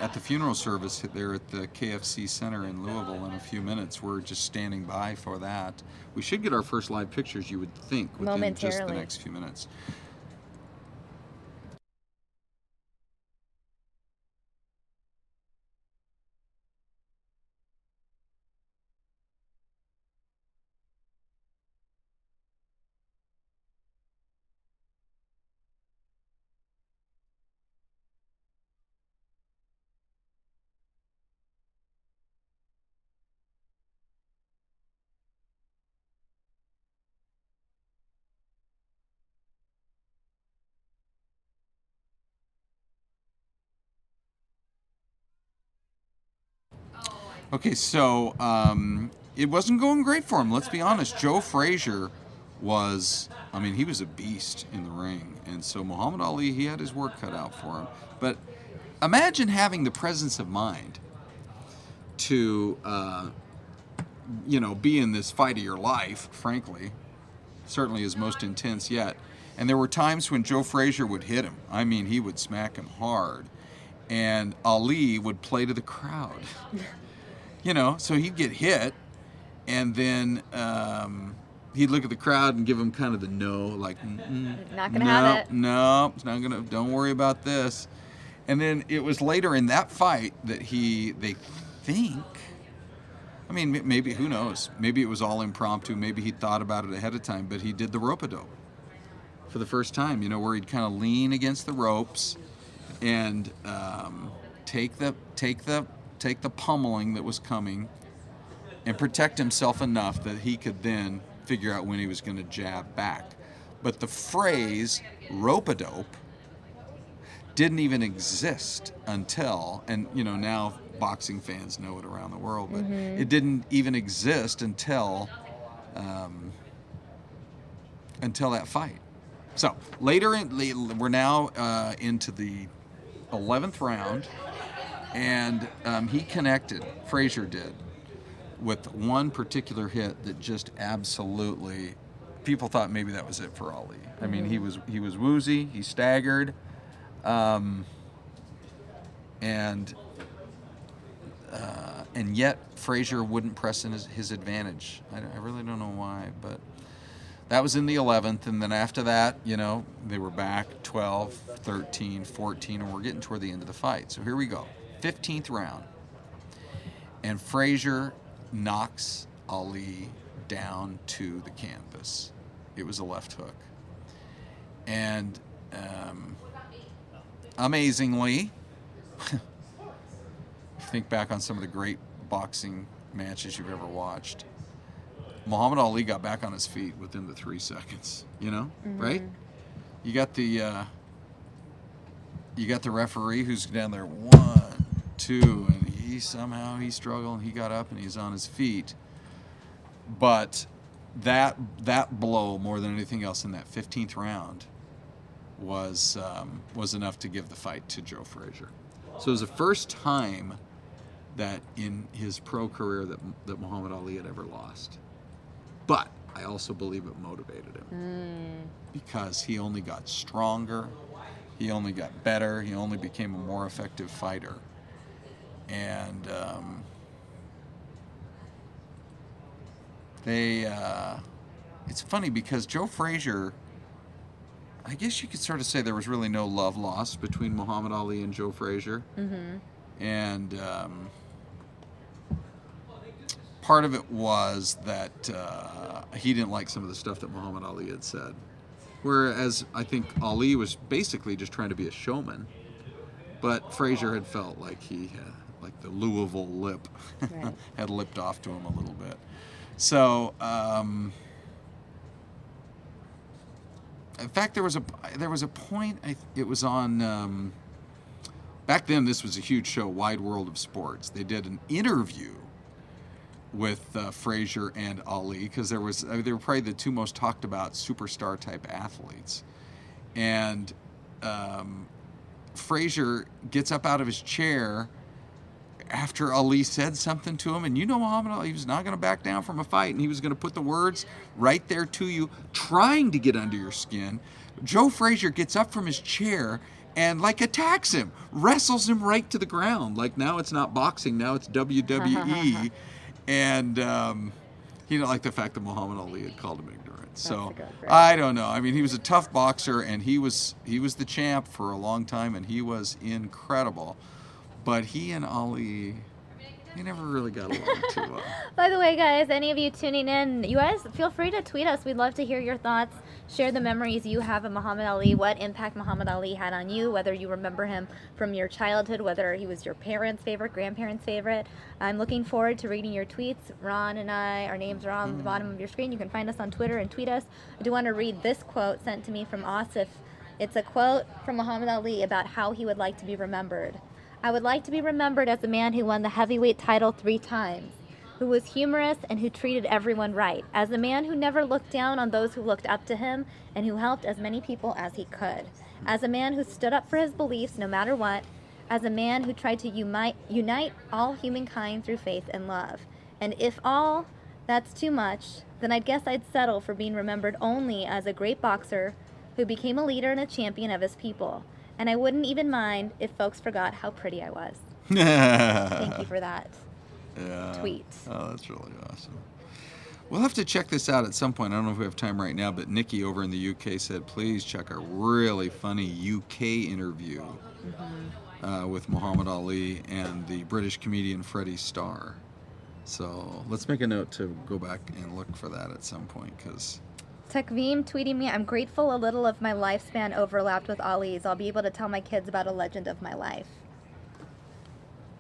at the funeral service there at the KFC Center in Louisville in a few minutes. We're just standing by for that. We should get our first live pictures, you would think, within just the Momentarily. next few minutes. Okay, so it wasn't going great for him. Let's be honest. Joe Frazier was, he was a beast in the ring. And so Muhammad Ali, he had his work cut out for him. But imagine having the presence of mind to, be in this fight of your life, frankly. Certainly his most intense yet. And there were times when Joe Frazier would hit him. He would smack him hard. And Ali would play to the crowd. So he'd get hit, and then he'd look at the crowd and give him kind of the no, like, Not gonna have it. No, it's not gonna. Don't worry about this. And then it was later in that fight that they think. Maybe, who knows? Maybe it was all impromptu. Maybe he thought about it ahead of time. But he did the rope-a-dope for the first time. Where he'd kind of lean against the ropes and take the pummeling that was coming and protect himself enough that he could then figure out when he was going to jab back. But the phrase rope-a-dope didn't even exist until, and now boxing fans know it around the world, but it didn't even exist until that fight. So later, we're now into the 11th round. And he connected, Frazier did, with one particular hit that just absolutely, people thought maybe that was it for Ali. He was woozy, he staggered, and yet Frazier wouldn't press in his advantage. I really don't know why, but that was in the 11th, and then after that, they were back 12, 13, 14, and we're getting toward the end of the fight. So here we go. 15th round, and Frazier knocks Ali down to the canvas. It was a left hook, and amazingly, think back on some of the great boxing matches you've ever watched. Muhammad Ali got back on his feet within the 3 seconds. Right? You got the referee who's down there 1, 2, and he's struggling. He got up and he's on his feet. But that blow, more than anything else in that 15th round, was enough to give the fight to Joe Frazier. So it was the first time that in his pro career that Muhammad Ali had ever lost. But I also believe it motivated him because he only got stronger. He only got better. He only became a more effective fighter. And it's funny because Joe Frazier, I guess you could sort of say there was really no love lost between Muhammad Ali and Joe Frazier. And part of it was that he didn't like some of the stuff that Muhammad Ali had said. Whereas I think Ali was basically just trying to be a showman. But Frazier had felt like he had, like the Louisville lip Right. had lipped off to him a little bit. So, in fact, there was a point. It was on. Back then, this was a huge show, Wide World of Sports. They did an interview with Frazier and Ali because they were probably the two most talked about superstar type athletes, and Frazier gets up out of his chair after Ali said something to him, and Muhammad Ali was not going to back down from a fight, and he was going to put the words right there to you, trying to get under your skin. Joe Frazier gets up from his chair and attacks him, wrestles him right to the ground. Like, now it's not boxing, now it's WWE. And he didn't like the fact that Muhammad Ali had called him ignorant. So I don't know. I mean, he was a tough boxer, and he was the champ for a long time, and he was incredible. But he and Ali, they never really got along too well. By the way, guys, any of you tuning in, you guys feel free to tweet us. We'd love to hear your thoughts. Share the memories you have of Muhammad Ali, what impact Muhammad Ali had on you, whether you remember him from your childhood, whether he was your parents' favorite, grandparents' favorite. I'm looking forward to reading your tweets. Ron and I, our names are on the bottom of your screen. You can find us on Twitter and tweet us. I do want to read this quote sent to me from Asif. It's a quote from Muhammad Ali about how he would like to be remembered. I would like to be remembered as a man who won the heavyweight title 3 times, who was humorous and who treated everyone right, as a man who never looked down on those who looked up to him and who helped as many people as he could, as a man who stood up for his beliefs no matter what, as a man who tried to unite all humankind through faith and love. And if all that's too much, then I guess I'd settle for being remembered only as a great boxer who became a leader and a champion of his people. And I wouldn't even mind if folks forgot how pretty I was. Thank you for that tweet. Oh, that's really awesome. We'll have to check this out at some point. I don't know if we have time right now, but Nikki over in the UK said, please check a really funny UK interview with Muhammad Ali and the British comedian Freddie Starr. So let's make a note to go back and look for that at some point, because... Takveem tweeting me, I'm grateful a little of my lifespan overlapped with Ali's. I'll be able to tell my kids about a legend of my life.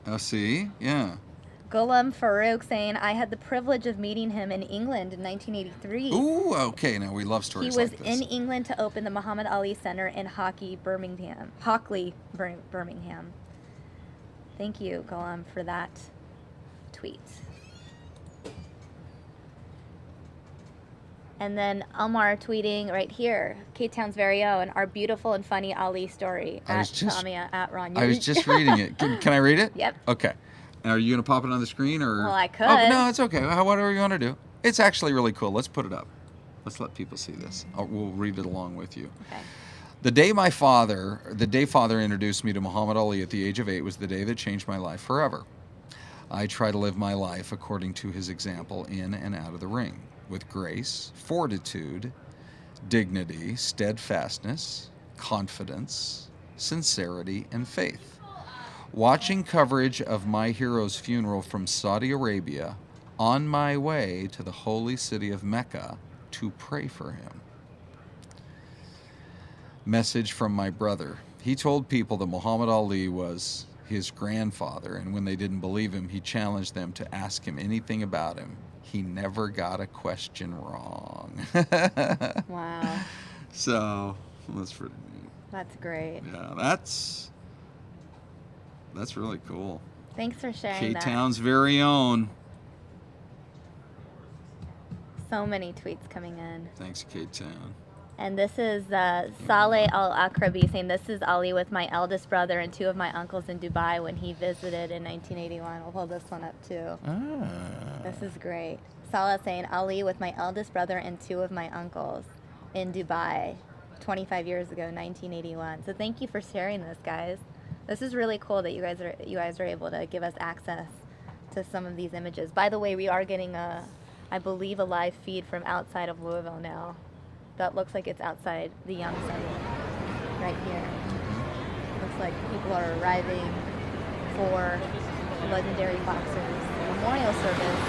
Oh, see? Yeah. Ghulam Farouk saying, I had the privilege of meeting him in England in 1983. Ooh, okay. Now we love stories like this. He was in England to open the Muhammad Ali Center in Hockley, Birmingham. Thank you, Ghulam, for that tweet. And then Almar tweeting right here, K-Town's very own, our beautiful and funny Ali story, at Tamia, at Ron. I was just reading it. Can I read it? Yep. Okay. Now, are you going to pop it on the screen? Or? Well, I could. Oh, no, it's okay. Whatever you want to do. It's actually really cool. Let's put it up. Let's let people see this. We'll read it along with you. Okay. The day father introduced me to Muhammad Ali at the age of 8 was the day that changed my life forever. I try to live my life according to his example in and out of the ring, with grace, fortitude, dignity, steadfastness, confidence, sincerity, and faith. Watching coverage of my hero's funeral from Saudi Arabia on my way to the holy city of Mecca to pray for him. Message from my brother. He told people that Muhammad Ali was his grandfather, and when they didn't believe him, he challenged them to ask him anything about him. He never got a question wrong. Wow. So, that's pretty neat. That's great. Yeah, that's really cool. Thanks for sharing that. K-Town's very own. So many tweets coming in. Thanks, K-Town. And this is Saleh Al-Akrabi saying, this is Ali with my eldest brother and 2 of my uncles in Dubai when he visited in 1981. We'll hold this one up too. This is great. Saleh saying, Ali with my eldest brother and 2 of my uncles in Dubai 25 years ago, 1981. So thank you for sharing this, guys. This is really cool that you guys are able to give us access to some of these images. By the way, we are getting I believe a live feed from outside of Louisville now. That looks like it's outside the Young Center, right here. Looks like people are arriving for legendary boxers' memorial service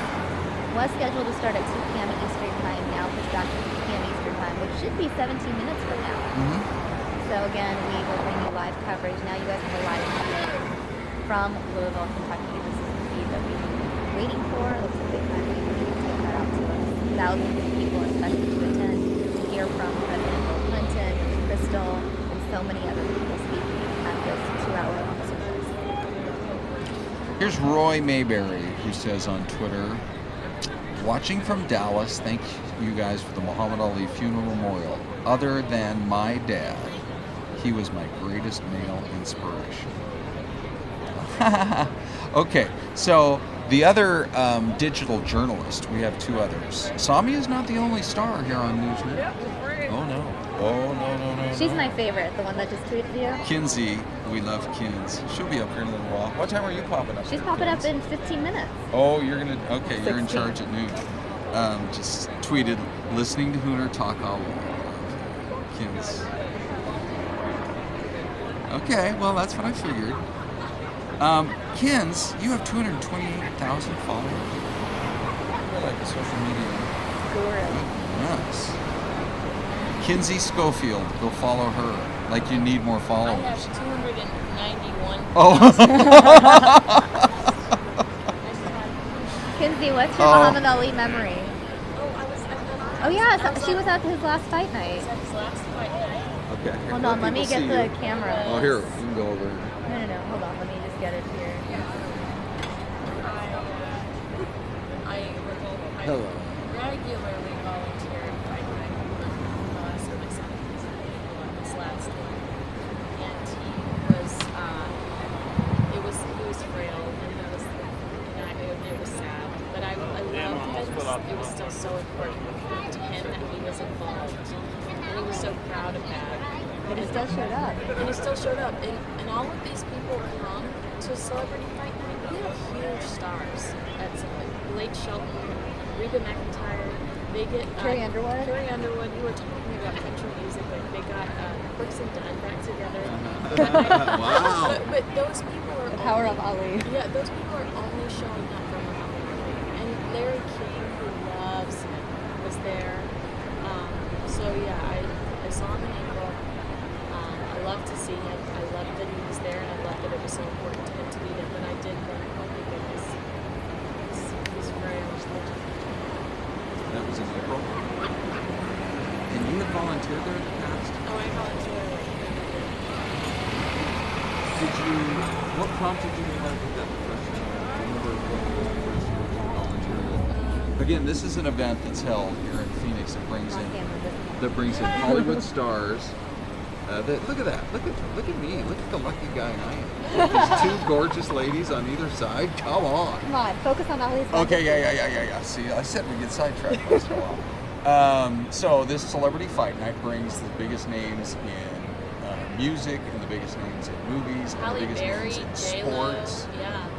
Was scheduled to start at 2 p.m. Eastern Time, now pushed back to 2 p.m. Eastern Time, which should be 17 minutes from now. So again, we will bring you live coverage. Now you guys have a live feed from Louisville, Kentucky. This is the feed that we've been waiting for. It looks like they finally get that out to us. Thousands of people expected to attend to hear from President Bill Clinton, Crystal, and so many other people speaking at this 2-hour long service. Here's Roy Mayberry, who says on Twitter, watching from Dallas, thank you guys for the Muhammad Ali funeral memorial. Other than my dad, he was my greatest male inspiration. Okay, so the other digital journalist, we have two others. Sami is not the only star here on Newsnet. Oh no. Oh no. She's my favorite, the one that just tweeted you. Kinsey, we love Kins. She'll be up here in a little while. What time are you popping up? She's popping up in 15 minutes. Oh, you're in 16. charge at noon. Just tweeted, listening to Hooner talk all along. Kins. Okay, well, that's what I figured. Kins, you have 228,000 followers. You're like a social media. Yes. Kinsey Schofield, go follow her. Like you need more followers. I have 291. Oh. Kinsey, what's your Muhammad Ali memory? Oh yeah, she was at his last fight night. His last fight night. Okay. Hold on, let me get the camera. Oh, here, you can go over. No, hold on, let me just get it here. I Hello. regularly volunteered fight night. So my son was on this last one, and he was frail, and it was sad. But I loved that it was still so important to him that he was involved, and he was so proud of that. But he still showed up. And he still showed up. And all of these people come to Celebrity Fight Night. We have huge stars at Celebrity. Blake Shelton, Reba McEntire. They get Carrie Underwood. Carrie Underwood. You were talking about country music. They got Brooks and Dunn back together. Wow. But those people are The power only, of Ali. Yeah, those people are only showing up for Muhammad Ali. And Larry King, who loves him, was there. So yeah, I saw him in April. I love to see him. I love that he was there, and I love that it was so important to him to be there. But I did think, oh my goodness, he's frail. That was in April. And you had volunteered there in the past? Oh, I volunteered. What prompted you to want to do that the first time? Do you remember what was the first year you volunteered? Again, this is an event that's held here in Phoenix that brings in Hollywood stars. Look at that! Look at me! Look at the lucky guy I am. There's two gorgeous ladies on either side. Come on! Come on, focus on Ali's Okay, yeah. See, I said we get sidetracked once in a while. So this Celebrity Fight Night brings the biggest names in music and the biggest names in movies and Halle the biggest Berry, names in J-Lo. sports. Yeah.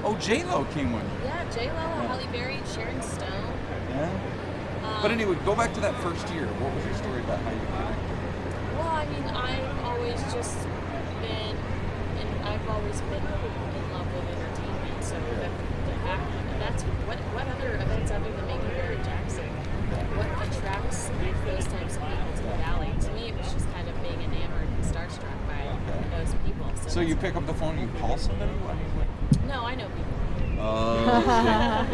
Oh, J-Lo came one year. Yeah, J-Lo, Halle Berry, Sharon Stone. Yeah. But anyway, go back to that first year. What was your story about how you connected? Well, I mean, I've always been in love with entertainment. So that's what other events other than maybe Barrett Jackson? What attracts those types of people to the Valley? To me, it was just kind of being enamored and starstruck by those people. So you pick up the phone and you call somebody? No, I know people.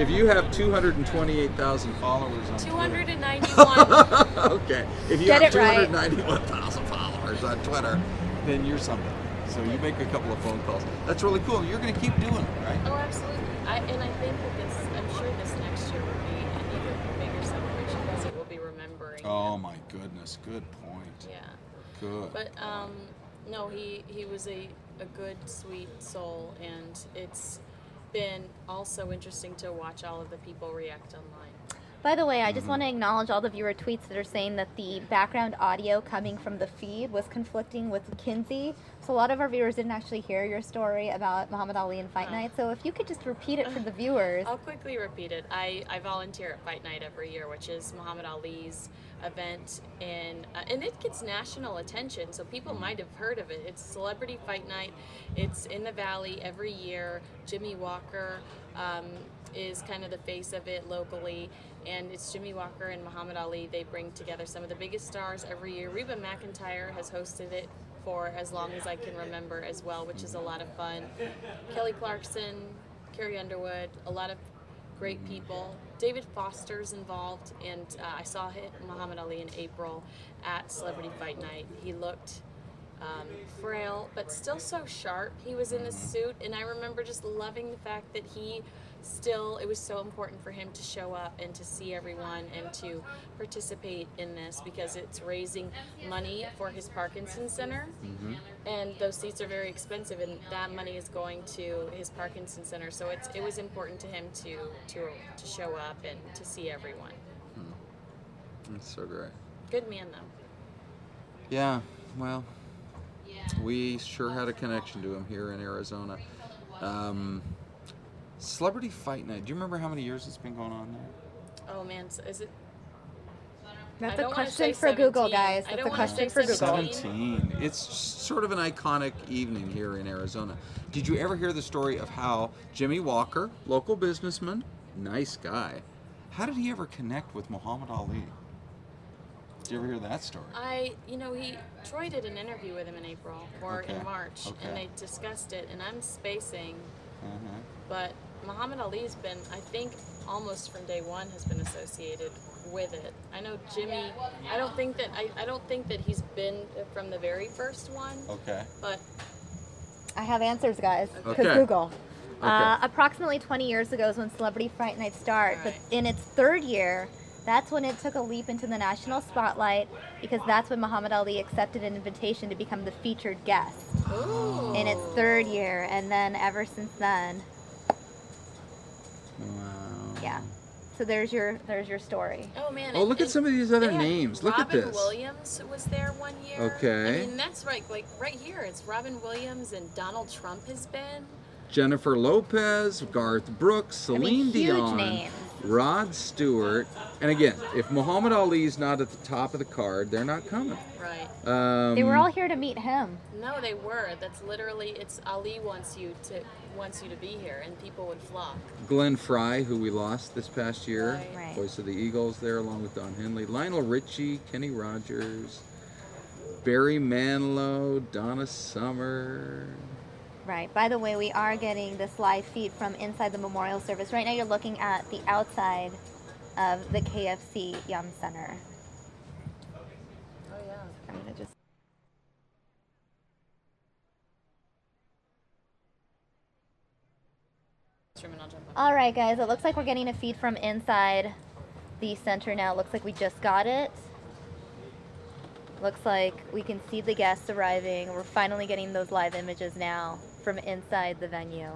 If you have 228,000 followers on 291. Okay. If you Get have it right. 291,000 followers on Twitter, then you're something. So you make a couple of phone calls. That's really cool. You're going to keep doing it, right? Oh, absolutely. I think that I'm sure this next year will be an even bigger celebration because it will be remembering. Oh my goodness. Good point. Yeah. Good. But no, he was a good, sweet soul, and it's been also interesting to watch all of the people react online. By the way, I just want to acknowledge all the viewer tweets that are saying that the background audio coming from the feed was conflicting with Kinsey. So a lot of our viewers didn't actually hear your story about Muhammad Ali and Fight Night. So if you could just repeat it for the viewers. I'll quickly repeat it. I volunteer at Fight Night every year, which is Muhammad Ali's event, and it gets national attention, so people might have heard of it. It's Celebrity Fight Night. It's in the Valley every year. Jimmy Walker is kind of the face of it locally, and it's Jimmy Walker and Muhammad Ali. They bring together some of the biggest stars every year. Reba McEntire has hosted it for as long as I can remember as well, which is a lot of fun. Kelly Clarkson, Carrie Underwood, a lot of great people. David Foster's involved, and I saw Muhammad Ali in April at Celebrity Fight Night. He looked frail, but still so sharp. He was in a suit, and I remember just loving the fact that it was so important for him to show up and to see everyone and to participate in this, because it's raising money for his Parkinson's Center, and those seats are very expensive, and that money is going to his Parkinson's Center. So it was important to him to show up and to see everyone. That's so great. Good man, though. Yeah, well, we sure had a connection to him here in Arizona. Celebrity Fight Night. Do you remember how many years it's been going on there? Oh man, so is it? That's I a don't wanna question say for Google, 17. guys. I That's don't a wanna question say for Google. 17. It's sort of an iconic evening here in Arizona. Did you ever hear the story of how Jimmy Walker, local businessman, nice guy, how did he ever connect with Muhammad Ali? Did you ever hear that story? Troy did an interview with him in April or Okay, in March, okay. and they discussed it, and I'm spacing, Uh-huh. but Muhammad Ali's been, I think, almost from day one has been associated with it. I know Jimmy, I don't think that he's been from the very first one, Okay. but I have answers, guys. Because Okay. Google. Okay. Approximately 20 years ago is when Celebrity Fight Night started. But Right. in its third year, that's when it took a leap into the national spotlight, because that's when Muhammad Ali accepted an invitation to become the featured guest ooh. in its third year. And then ever since then, Wow. yeah. So there's your story. Oh man! Oh, look at some of these other they had names. Look at Robin this. Williams was there one year. Okay. I mean, that's right. Like right here, it's Robin Williams, and Donald Trump has been. Jennifer Lopez, Garth Brooks, Celine huge Dion, names. Rod Stewart. And again, if Muhammad Ali's not at the top of the card, they're not coming. Right. They were all here to meet him. No, they were. That's literally. It's Ali wants you to be here, and people would flock. Glenn Fry, who we lost this past year, Right. voice of the Eagles there, along with Don Henley. Lionel Richie, Kenny Rogers, Barry Manilow, Donna Summer. Right. By the way, we are getting this live feed from inside the memorial service. Right now you're looking at the outside of the KFC Yum Center. Oh yeah. I'm going to just... And I'll jump up. All right, guys. It looks like we're getting a feed from inside the center now. It looks like we just got it. Looks like we can see the guests arriving. We're finally getting those live images now from inside the venue.